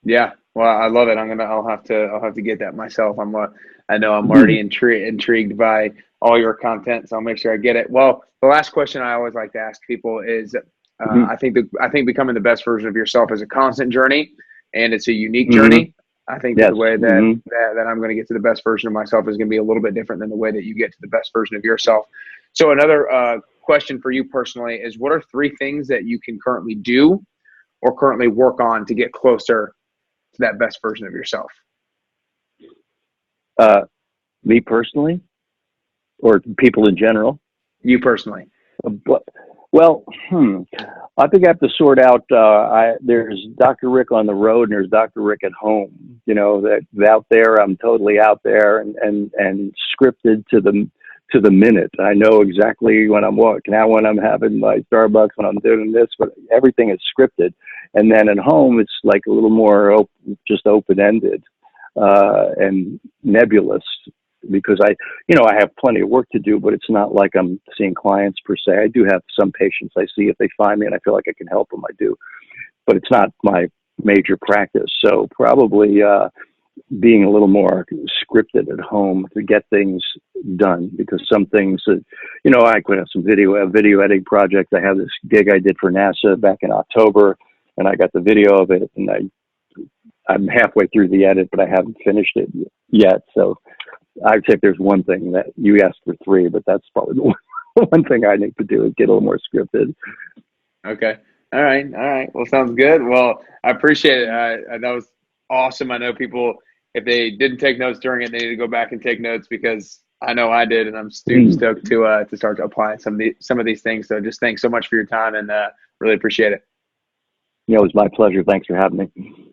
C: Yeah, well, I love it. I'll have to get that myself. I know I'm already intrigued by all your content, so I'll make sure I get it. Well, the last question I always like to ask people is, I think becoming the best version of yourself is a constant journey, and it's a unique journey. I think that the way that I'm going to get to the best version of myself is going to be a little bit different than the way that you get to the best version of yourself. So another question for you personally is, what are 3 things that you can currently do or currently work on to get closer to that best version of yourself?
A: Me personally, or people in general?
C: You personally.
A: Well, I think I have to sort out. There's Dr. Rick on the road, and there's Dr. Rick at home. You know, that out there, I'm totally out there and scripted to the minute. I know exactly when I'm walking out, when I'm having my Starbucks, when I'm doing this, but everything is scripted. And then at home, it's like a little more just open-ended and nebulous, because I have plenty of work to do, but it's not like I'm seeing clients per se. I do have some patients I see if they find me and I feel like I can help them, I do, but it's not my major practice. So probably being a little more scripted at home to get things done, because some things that, I could have some video editing project. I have this gig I did for NASA back in October, and I got the video of it, and I'm halfway through the edit, but I haven't finished it yet. So I'd say if there's one thing that you asked for 3, but that's probably the one thing I need to do is get a little more scripted.
C: Okay. All right. Well, sounds good. Well, I appreciate it. That was awesome. I know people, if they didn't take notes during it, they need to go back and take notes, because I know I did, and I'm stoked to start applying some of these things. So just thanks so much for your time, and really appreciate it.
A: It was my pleasure. Thanks for having me.